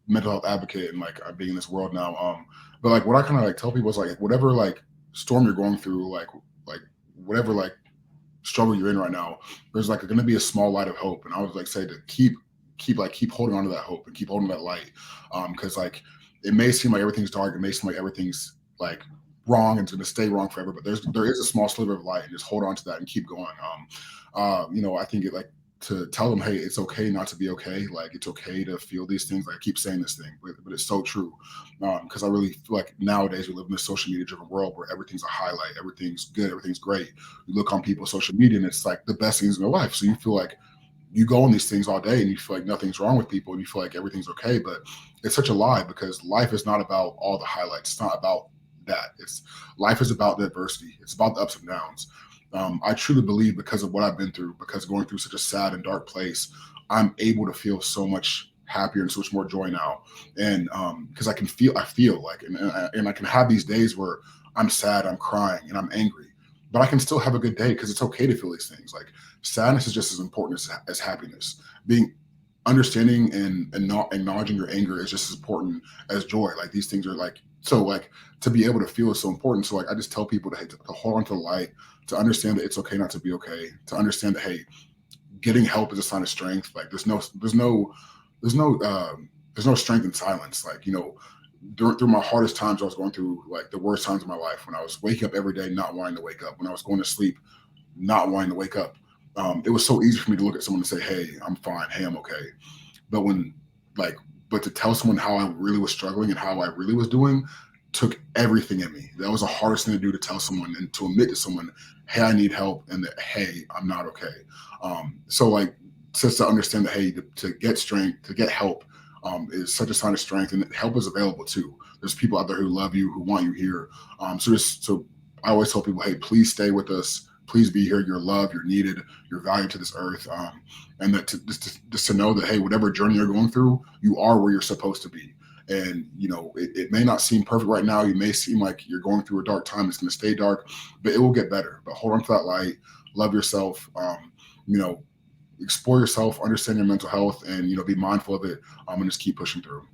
mental health advocate, and like being in this world now. But like what I kind of like tell people is like whatever like storm you're going through, like whatever like struggle you're in right now, there's like going to be a small light of hope. And I would like say to keep holding on to that hope and keep holding that light, because like it may seem like everything's dark, it may seem like everything's like wrong and it's going to stay wrong forever, but there is a small sliver of light, and just hold on to that and keep going. I think it like to tell them, hey, it's okay not to be okay. Like it's okay to feel these things. Like I keep saying this thing, but it's so true. Because I really feel like nowadays we live in a social media driven world where everything's a highlight, everything's good, everything's great. You look on people's social media and it's like the best things in their life. So you feel like you go on these things all day and you feel like nothing's wrong with people and you feel like everything's okay, but it's such a lie, because life is not about all the highlights. It's not about that. Life is about the adversity. It's about the ups and downs. I truly believe, because of what I've been through, because going through such a sad and dark place, I'm able to feel so much happier and so much more joy now. And because I feel like, and I can have these days where I'm sad, I'm crying, and I'm angry, but I can still have a good day, because it's okay to feel these things. Like sadness is just as important as happiness. Being understanding and not acknowledging your anger is just as important as joy. Like these things are like, so like to be able to feel is so important. So like I just tell people to hold on to the light, to understand that it's okay not to be okay, to understand that, hey, getting help is a sign of strength. Like there's no strength in silence. Like, through my hardest times, I was going through like the worst times of my life, when I was waking up every day not wanting to wake up, when I was going to sleep not wanting to wake up. It was so easy for me to look at someone and say, hey, I'm fine, hey, I'm okay. But but to tell someone how I really was struggling and how I really was doing took everything in me. That was the hardest thing to do, to tell someone and to admit to someone, hey, I need help, and that, hey, I'm not okay. So like just to understand that, hey, to get strength, to get help, is such a sign of strength, and help is available too. There's people out there who love you, who want you here. So I always tell people, hey, please stay with us. Please be here. You're loved, you're needed, you're valued to this earth. And that just to know that, hey, whatever journey you're going through, you are where you're supposed to be. And, it may not seem perfect right now. You may seem like you're going through a dark time. It's going to stay dark, but it will get better. But hold on to that light, love yourself, explore yourself, understand your mental health, and, be mindful of it, and just keep pushing through.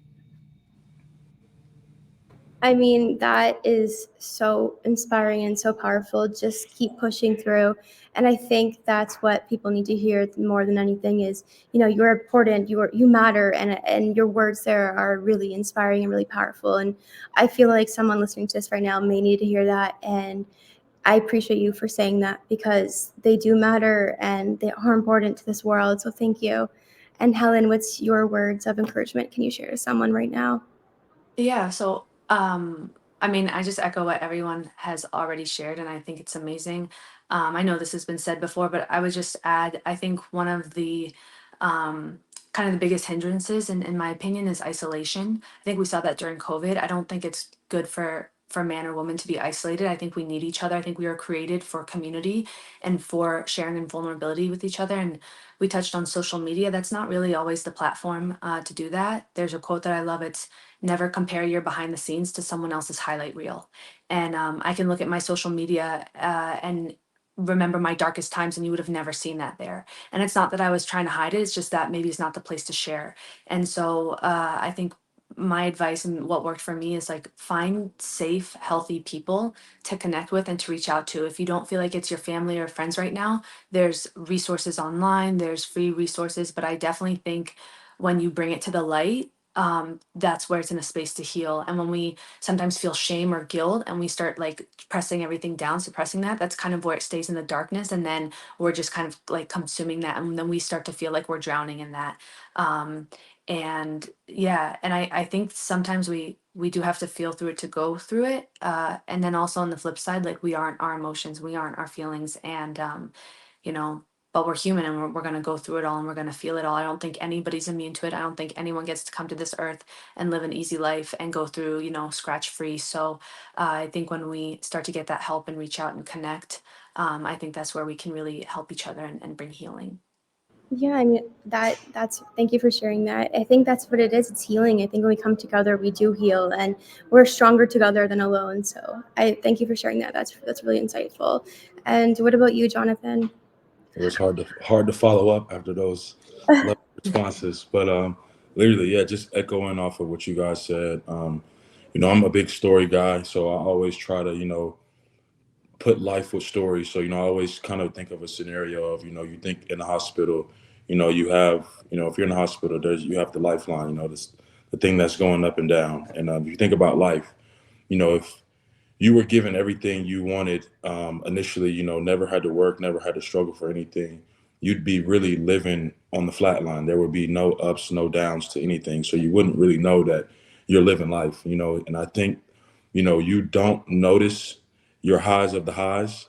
I mean, that is so inspiring and so powerful. Just keep pushing through. And I think that's what people need to hear more than anything is, you're important, you matter, and your words there are really inspiring and really powerful. And I feel like someone listening to this right now may need to hear that. And I appreciate you for saying that because they do matter and they are important to this world. So thank you. And Helen, what's your words of encouragement can you share to someone right now? Yeah, so I mean, I just echo what everyone has already shared, and I think it's amazing. I know this has been said before, but I would just add, I think one of the um, kind of the biggest hindrances, in my opinion, is isolation. I think we saw that during COVID. I don't think it's good for man or woman to be isolated. I think we need each other. I think we are created for community and for sharing and vulnerability with each other. And we touched on social media. That's not really always the platform to do that. There's a quote that I love. It's never compare your behind the scenes to someone else's highlight reel. And I can look at my social media and remember my darkest times, and you would have never seen that there. And it's not that I was trying to hide it, it's just that maybe it's not the place to share. And so I think my advice and what worked for me is like find safe, healthy people to connect with and to reach out to. If you don't feel like it's your family or friends right now, there's resources online, there's free resources, but I definitely think when you bring it to the light, that's where it's in a space to heal. And when we sometimes feel shame or guilt and we start like pressing everything down, suppressing that, that's kind of where it stays in the darkness. And then we're just kind of like consuming that. And then we start to feel like we're drowning in that. Um, and yeah, and I think sometimes we do have to feel through it to go through it. And then also on the flip side, like we aren't our emotions, we aren't our feelings. And, you know, but we're human and we're going to go through it all and we're going to feel it all. I don't think anybody's immune to it. I don't think anyone gets to come to this earth and live an easy life and go through, scratch free. So I think when we start to get that help and reach out and connect, I think that's where we can really help each other and bring healing. Yeah, I mean that's thank you for sharing that. I think that's what it is. It's healing. I think when we come together, we do heal and we're stronger together than alone. So I thank you for sharing that. That's really insightful. And what about you, Jonathan? It was hard to follow up after those love responses, but literally, yeah, just echoing off of what you guys said. I'm a big story guy, so I always try to put life with stories. So I always kind of think of a scenario of you think in the hospital, you have if you're in the hospital, you have the lifeline, this the thing that's going up and down, and if you think about life, if you were given everything you wanted initially, never had to work, never had to struggle for anything, you'd be really living on the flat line. There would be no ups, no downs to anything. So you wouldn't really know that you're living life, and I think, you don't notice your highs of the highs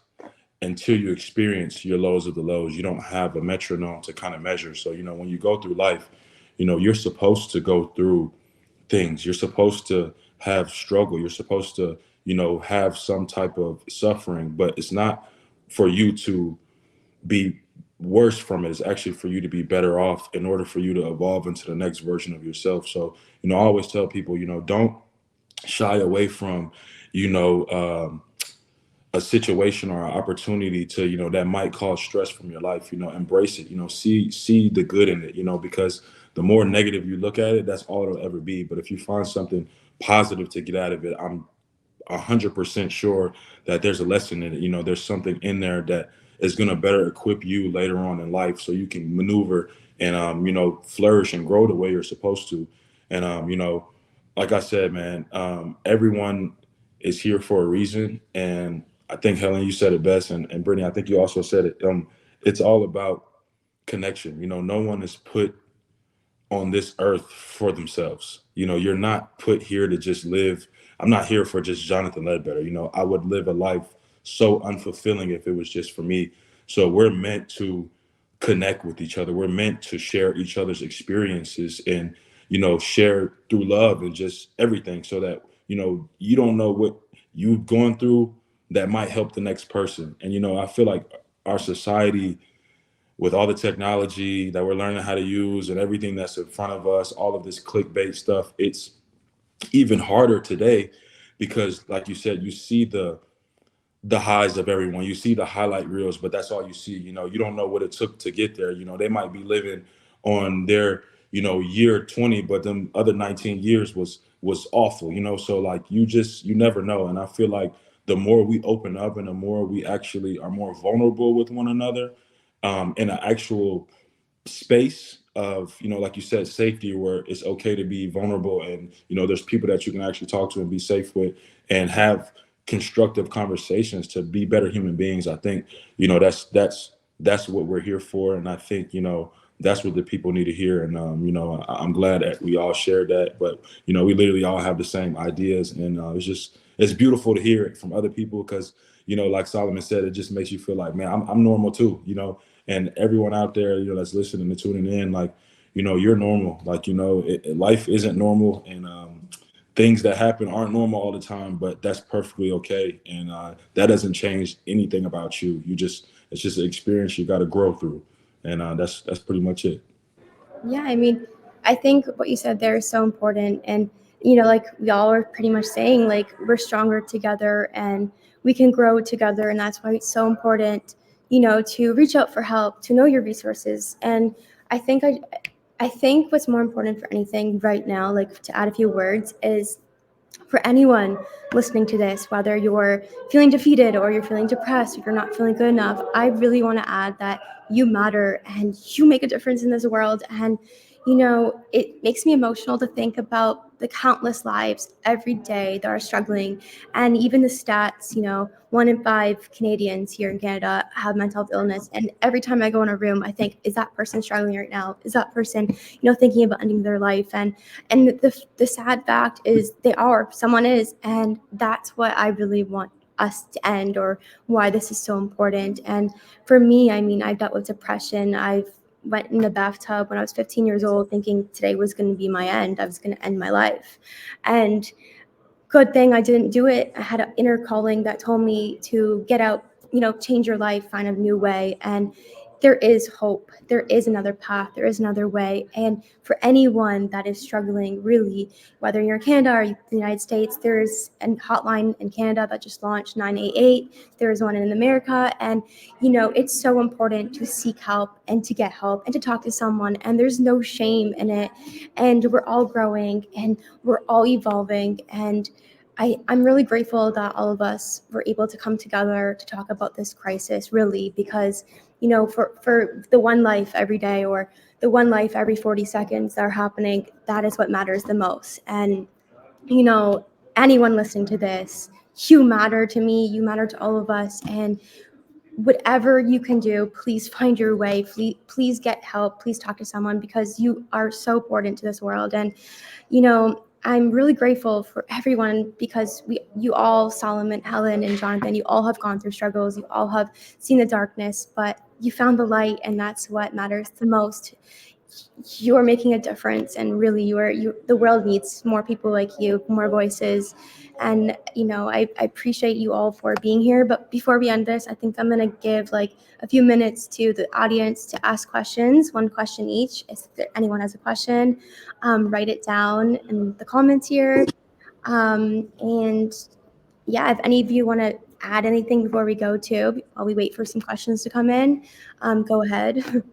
until you experience your lows of the lows. You don't have a metronome to kind of measure. So, when you go through life, you're supposed to go through things. You're supposed to have struggle. You're supposed to, have some type of suffering, but it's not for you to be worse from it. It's actually for you to be better off in order for you to evolve into the next version of yourself. So, I always tell people, don't shy away from, you know, um, a situation or an opportunity to that might cause stress from your life. Embrace it. See the good in it. Because the more negative you look at it, that's all it'll ever be. But if you find something positive to get out of it, I'm 100% sure that there's a lesson in it. There's something in there that is going to better equip you later on in life so you can maneuver and flourish and grow the way you're supposed to. And like I said, man, everyone is here for a reason. And I think, Helen, you said it best, and Brittany, I think you also said it. It's all about connection. No one is put on this earth for themselves. You're not put here to just live. I'm not here for just Jonathan Ledbetter. I would live a life so unfulfilling if it was just for me. So we're meant to connect with each other. We're meant to share each other's experiences and, share through love and just everything so that, you don't know what you've gone through that might help the next person. And, I feel like our society, with all the technology that we're learning how to use and everything that's in front of us, all of this clickbait stuff, it's even harder today because, like you said, you see the highs of everyone. You see the highlight reels, but that's all you see. You don't know what it took to get there. They might be living on their year 20, but them other 19 years was awful, so like you never know. And I feel like the more we open up and the more we actually are more vulnerable with one another, in an actual space of, like you said, safety, where it's okay to be vulnerable, and there's people that you can actually talk to and be safe with and have constructive conversations to be better human beings. I think that's what we're here for, and I think that's what the people need to hear. And I'm glad that we all shared that. But we literally all have the same ideas, and it's beautiful to hear it from other people, because like Solomon said, it just makes you feel like, man, I'm normal too. And everyone out there, that's listening and tuning in, like, you're normal. Like, life isn't normal, and things that happen aren't normal all the time, but that's perfectly okay. And that doesn't change anything about you. It's just an experience you got to grow through. And that's pretty much it. Yeah, I mean, I think what you said there is so important. And, like we all are pretty much saying, like, we're stronger together and we can grow together. And that's why it's so important, to reach out for help, to know your resources. And I think I think what's more important for anything right now, like to add a few words, is for anyone listening to this, whether you're feeling defeated or you're feeling depressed or you're not feeling good enough, I really want to add that you matter and you make a difference in this world. And, it makes me emotional to think about the countless lives every day that are struggling. And even the stats, 1 in 5 Canadians here in Canada have mental health illness. And every time I go in a room, I think, is that person struggling right now? Is that person, thinking about ending their life? And the sad fact is someone is, and that's what I really want us to end, or why this is so important. And for me, I mean, I've dealt with depression. I've went in the bathtub when I was 15 years old thinking today was going to be my end. I was going to end my life. And good thing I didn't do it. I had an inner calling that told me to get out, change your life, find a new way. And there is hope. There is another path. There is another way. And for anyone that is struggling, really, whether you're in Canada or the United States, there's a hotline in Canada that just launched, 988. There's one in America. And, it's so important to seek help and to get help and to talk to someone. And there's no shame in it. And we're all growing and we're all evolving. And I'm really grateful that all of us were able to come together to talk about this crisis, really, because, for the one life every day or the one life every 40 seconds that are happening, that is what matters the most. And, anyone listening to this, you matter to me, you matter to all of us. And whatever you can do, please find your way. Please get help. Please talk to someone, because you are so important to this world. And I'm really grateful for everyone, because you all, Solomon, Helen, and Jonathan, you all have gone through struggles. You all have seen the darkness, but you found the light, and that's what matters the most. You're making a difference, and really, the world needs more people like you, more voices. And I appreciate you all for being here. But before we end this, I think I'm gonna give like a few minutes to the audience to ask questions, one question each. If anyone has a question, write it down in the comments here. And yeah, if any of you want to add anything before we go to, while we wait for some questions to come in, go ahead.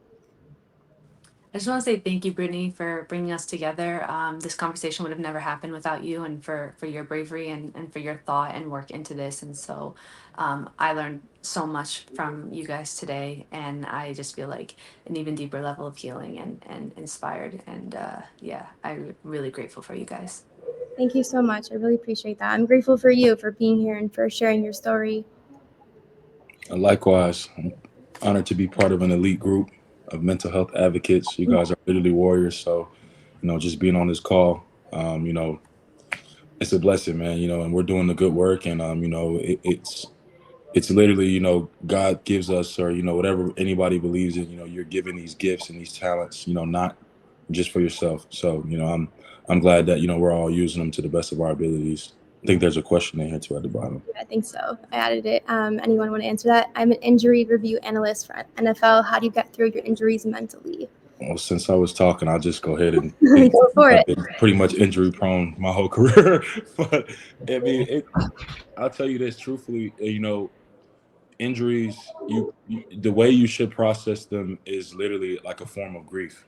I just want to say thank you, Brittany, for bringing us together. This conversation would have never happened without you, and for your bravery and for your thought and work into this. And so I learned so much from you guys today, and I just feel like an even deeper level of healing and inspired. And yeah, I'm really grateful for you guys. Thank you so much. I really appreciate that. I'm grateful for you for being here and for sharing your story. Likewise, I'm honored to be part of an elite group of mental health advocates. You guys are literally warriors. So, just being on this call, it's a blessing, man. And we're doing the good work, and it's literally, God gives us, or whatever anybody believes in. You're given these gifts and these talents, not just for yourself. So, I'm glad that we're all using them to the best of our abilities. I think there's a question in here too at the bottom. I think so. I added it. Anyone want to answer that? I'm an injury review analyst for NFL. How do you get through your injuries mentally? Well, since I was talking, I'll just go ahead and Go for I've it. been pretty much injury prone my whole career. But I mean, I'll tell you this truthfully, injuries, the way you should process them is literally like a form of grief.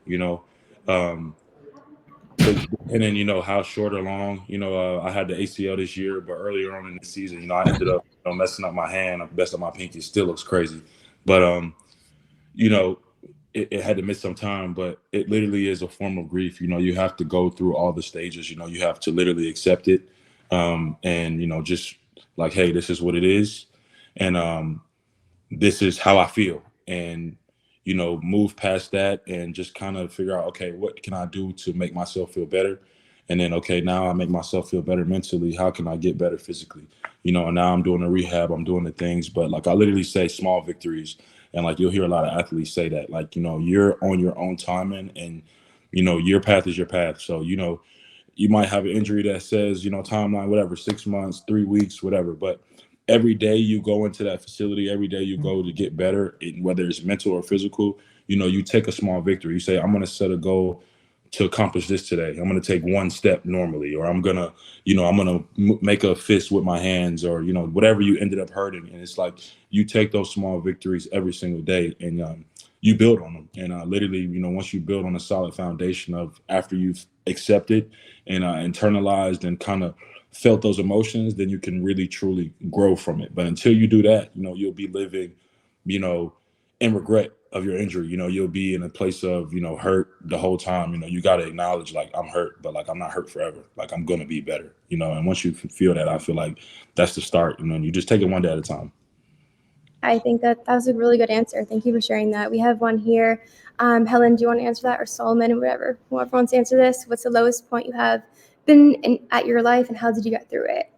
Um, and then, how short or long, I had the ACL this year, but earlier on in the season, I ended up messing up my hand. I messed up my pinky. It still looks crazy. But, you know, it had to miss some time, but it literally is a form of grief. You have to go through all the stages. You have to literally accept it. And, just like, hey, this is what it is. And this is how I feel. And, move past that and just kind of figure out, okay, what can I do to make myself feel better? And then, okay, now I make myself feel better mentally. How can I get better physically? And now I'm doing the rehab, I'm doing the things, but like I literally say small victories. And like you'll hear a lot of athletes say that, like, you're on your own timing and, your path is your path. So, you might have an injury that says, timeline, whatever, 6 months, 3 weeks, whatever. But every day you go into that facility, every day you go to get better, whether it's mental or physical, you take a small victory. You say, I'm going to set a goal to accomplish this today. I'm going to take one step normally, or I'm going to, make a fist with my hands, or, whatever you ended up hurting. And it's like, you take those small victories every single day and you build on them. And literally, once you build on a solid foundation of after you've accepted and internalized and kind of felt those emotions, then you can really truly grow from it. But until you do that, you'll be living, in regret of your injury. You'll be in a place of, hurt the whole time. You got to acknowledge, like, I'm hurt, but like, I'm not hurt forever. Like, I'm going to be better, and once you feel that, I feel like that's the start. You just take it one day at a time. I think that was a really good answer. Thank you for sharing that. We have one here. Helen, do you want to answer that, or Solomon, or whoever wants to answer this? What's the lowest point you have been at your life, and how did you get through it?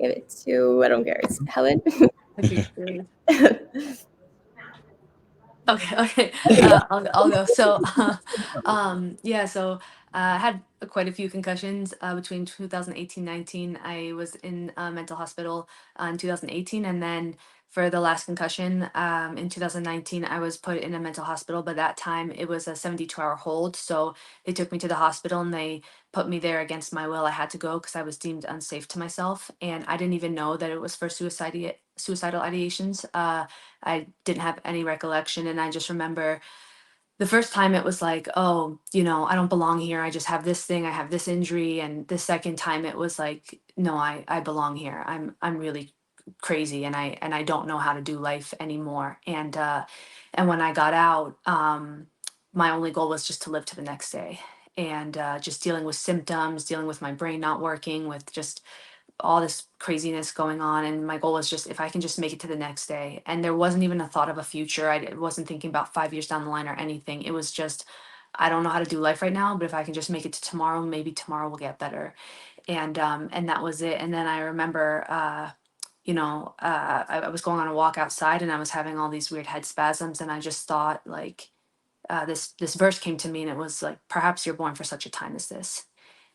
Give it to, I don't care, it's Helen. Okay. I'll go. So, yeah. So I had quite a few concussions between 2018-19. I was in a mental hospital in 2018, and then for the last concussion in 2019, I was put in a mental hospital. But that time it was a 72-hour hold, so they took me to the hospital and they put me there against my will. I had to go because I was deemed unsafe to myself, and I didn't even know that it was for suicidal ideations. I didn't have any recollection. And I just remember the first time it was like, oh, I don't belong here. I just have this thing. I have this injury. And the second time it was like, no, I belong here. I'm really crazy, and I don't know how to do life anymore. And when I got out, my only goal was just to live to the next day. And just dealing with symptoms, dealing with my brain not working, with just all this craziness going on. And my goal was just, if I can just make it to the next day. And there wasn't even a thought of a future. I wasn't thinking about 5 years down the line or anything. It was just, I don't know how to do life right now, but if I can just make it to tomorrow, maybe tomorrow will get better. And that was it. And then I remember, I was going on a walk outside and I was having all these weird head spasms. And I just thought, like, this verse came to me, and it was like, perhaps you're born for such a time as this.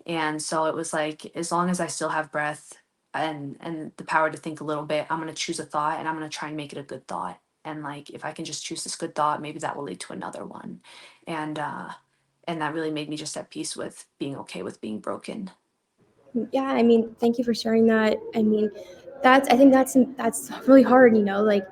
And so it was like, as long as I still have breath and the power to think a little bit, I'm going to choose a thought, and I'm going to try and make it a good thought. And like, if I can just choose this good thought, maybe that will lead to another one. And that really made me just at peace with being okay with being broken. Yeah, I mean, thank you for sharing that. I mean, I think that's really hard, like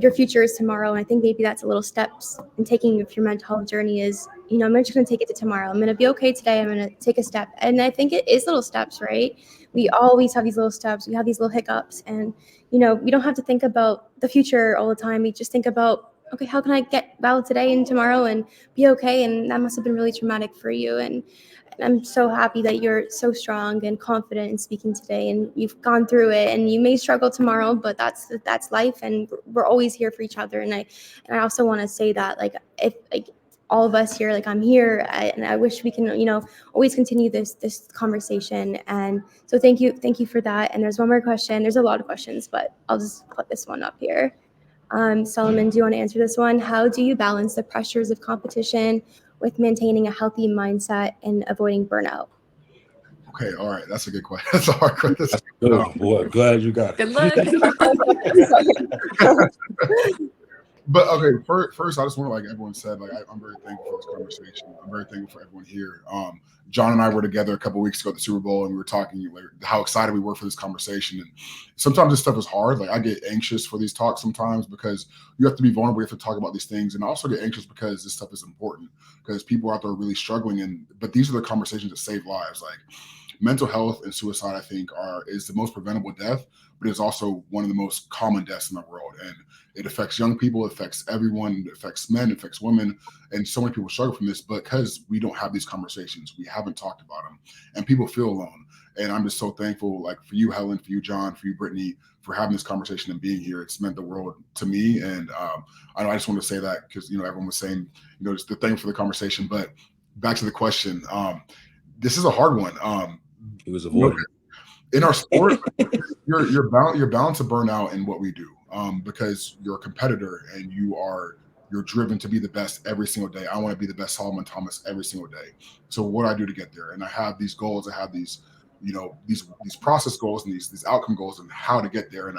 your future is tomorrow. And I think maybe that's a little steps in taking your mental health journey is, I'm just going to take it to tomorrow. I'm going to be okay today. I'm going to take a step. And I think it is little steps, right? We always have these little steps. We have these little hiccups, and, we don't have to think about the future all the time. We just think about, okay, how can I get well today and tomorrow and be okay? And that must have been really traumatic for you. And I'm so happy that you're so strong and confident in speaking today, and you've gone through it, and you may struggle tomorrow, but that's life, and we're always here for each other. And I also want to say that, like, if like all of us here, like, I'm here, and I wish we can, always continue this conversation. And so thank you for that. And there's one more question. There's a lot of questions, but I'll just put this one up here. Solomon, do you want to answer this one? How do you balance the pressures of competition with maintaining a healthy mindset and avoiding burnout? Okay, all right, that's a good question. That's a hard question. Boy, glad you got it. Good luck. But okay, first, I just want to, like everyone said, like I'm very thankful for this conversation. I'm very thankful for everyone here. John and I were together a couple weeks ago at the Super Bowl, and we were talking like how excited we were for this conversation. And sometimes this stuff is hard. Like I get anxious for these talks sometimes because you have to be vulnerable. You have to talk about these things, and I also get anxious because this stuff is important because people out there are really struggling. But these are the conversations that save lives. Like mental health and suicide, I think, is the most preventable death, but it's also one of the most common deaths in the world. And it affects young people, it affects everyone, it affects men, it affects women, and so many people struggle from this because we don't have these conversations. We haven't talked about them, and people feel alone. And I'm just so thankful, like for you, Helen, for you, John, for you, Brittany, for having this conversation and being here. It's meant the world to me. And I know I just want to say that because everyone was saying, just the thing for the conversation. But back to the question, this is a hard one. It was avoided. In our sport, you're bound to burn out in what we do because you're a competitor and you're driven to be the best every single day. I want to be the best Solomon Thomas every single day. So what do I do to get there? And I have these goals. I have these these process goals and these outcome goals and how to get there.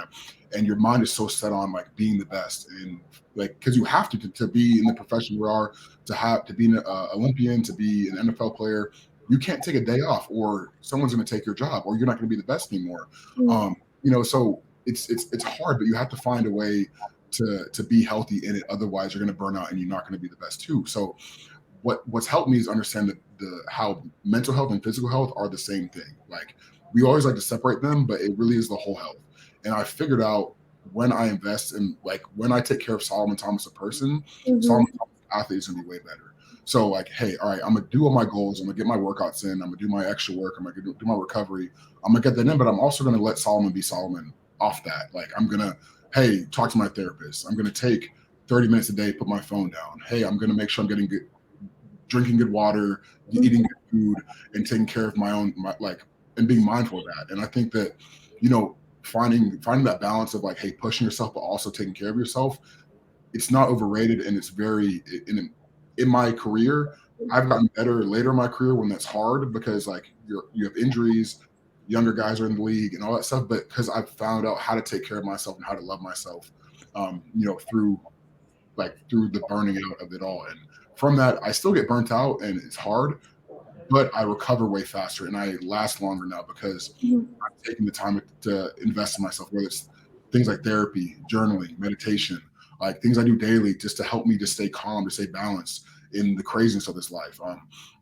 And your mind is so set on like being the best and like because you have to be in the profession we are, to be an Olympian, to be an NFL player. You can't take a day off or someone's going to take your job or you're not going to be the best anymore. So it's hard, but you have to find a way to be healthy in it. Otherwise you're going to burn out and you're not going to be the best too. So what's helped me is understand how mental health and physical health are the same thing. Like we always like to separate them, but it really is the whole health. And I figured out when I invest in, like when I take care of Solomon Thomas, a person, Solomon Thomas, athlete is going to be way better. So like, hey, all right, I'm going to do all my goals. I'm going to get my workouts in. I'm going to do my extra work. I'm going to do my recovery. I'm going to get that in, but I'm also going to let Solomon be Solomon off that. Like I'm going to, hey, talk to my therapist. I'm going to take 30 minutes a day, put my phone down. Hey, I'm going to make sure I'm drinking good water, eating good food, and taking care of and being mindful of that. And I think that, finding that balance of like, hey, pushing yourself, but also taking care of yourself, it's not overrated. And it's very, in my career, I've gotten better later in my career when that's hard because like you have injuries, younger guys are in the league and all that stuff. But because I've found out how to take care of myself and how to love myself, through the burning out of it all. And from that, I still get burnt out and it's hard, but I recover way faster and I last longer now because I'm taking the time to invest in myself, whether it's things like therapy, journaling, meditation, like things I do daily just to help me to stay calm, to stay balanced in the craziness of this life.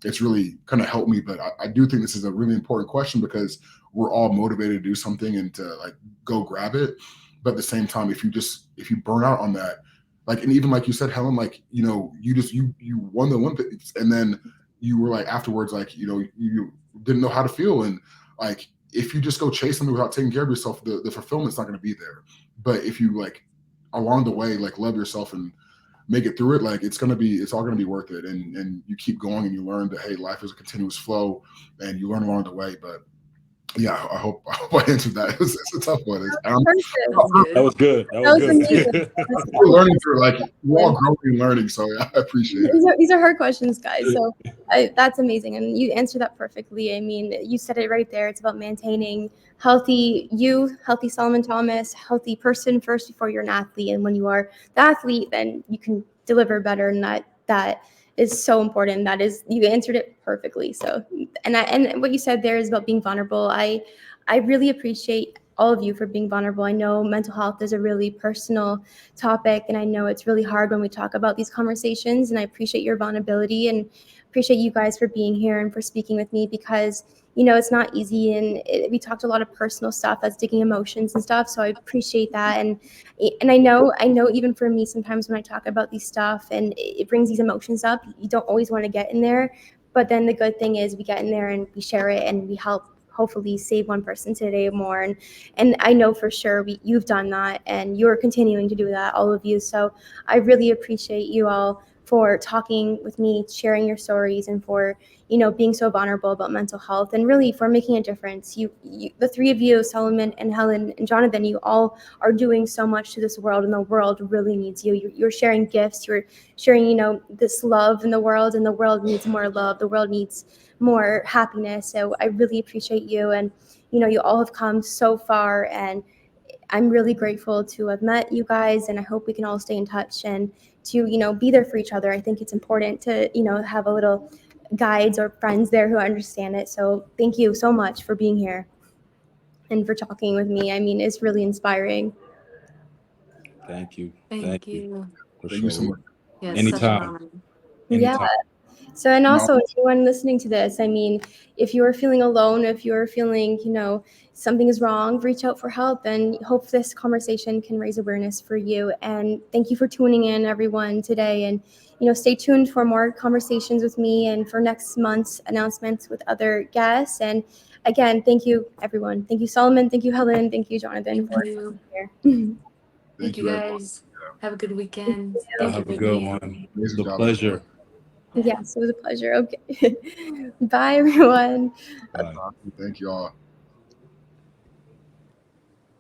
It's really kind of helped me, but I do think this is a really important question because we're all motivated to do something and to like go grab it. But at the same time, if you burn out on that, like, and even like you said, Helen, like, you won the Olympics and then you were like afterwards, like, you didn't know how to feel. And like, if you just go chase something without taking care of yourself, the fulfillment's not going to be there. But if you like along the way, like love yourself and make it through it, like it's all going to be worth it. And you keep going and you learn that, hey, life is a continuous flow and you learn along the way. But yeah, I hope I answered that. It's a tough one. That was good. That was good. We're learning through, like we're all growing and learning. So yeah, I appreciate it. These are hard questions, guys. So that's amazing, and you answered that perfectly. I mean, you said it right there. It's about maintaining healthy Solomon Thomas, healthy person first before you're an athlete. And when you are the athlete, then you can deliver better, and that is so important. That is, you answered it perfectly. So, and what you said there is about being vulnerable. I really appreciate all of you for being vulnerable. I know mental health is a really personal topic, and I know it's really hard when we talk about these conversations, and I appreciate your vulnerability and appreciate you guys for being here and for speaking with me because, it's not easy, and we talked a lot of personal stuff that's digging emotions and stuff, so I appreciate that. And I know even for me, sometimes when I talk about these stuff and it brings these emotions up, you don't always want to get in there, but then the good thing is we get in there and we share it and we help hopefully save one person today more. And I know for sure you've done that and you're continuing to do that, all of you. So I really appreciate you all for talking with me, sharing your stories, and for, being so vulnerable about mental health and really for making a difference. You, the three of you, Solomon and Helen and Jonathan, you all are doing so much to this world, and the world really needs you. You're sharing gifts, you're sharing, this love in the world, and the world needs more love. The world needs more happiness. So I really appreciate you. And, you all have come so far, and I'm really grateful to have met you guys, and I hope we can all stay in touch and to, be there for each other. I think it's important to, have a little guides or friends there who understand it. So thank you so much for being here and for talking with me. I mean, it's really inspiring. Thank you. Thank you. For Thank you so sure. much. Yes, such an Anytime. honor. Yeah. Anytime. So, and No. also anyone listening to this, I mean, if you are feeling alone, if you're feeling, something is wrong, reach out for help, and hope this conversation can raise awareness for you. And thank you for tuning in, everyone, today. And, stay tuned for more conversations with me and for next month's announcements with other guests. And again, thank you, everyone. Thank you, Solomon. Thank you, Helen. Thank you, Jonathan, Thank for you. being Thank you Everyone. guys. Have a good weekend. here. Y'all Thank you, have a good Brittany. one. It's Amazing a job. pleasure. Yes, it was a pleasure. Okay. Bye, everyone. Bye. Thank you all.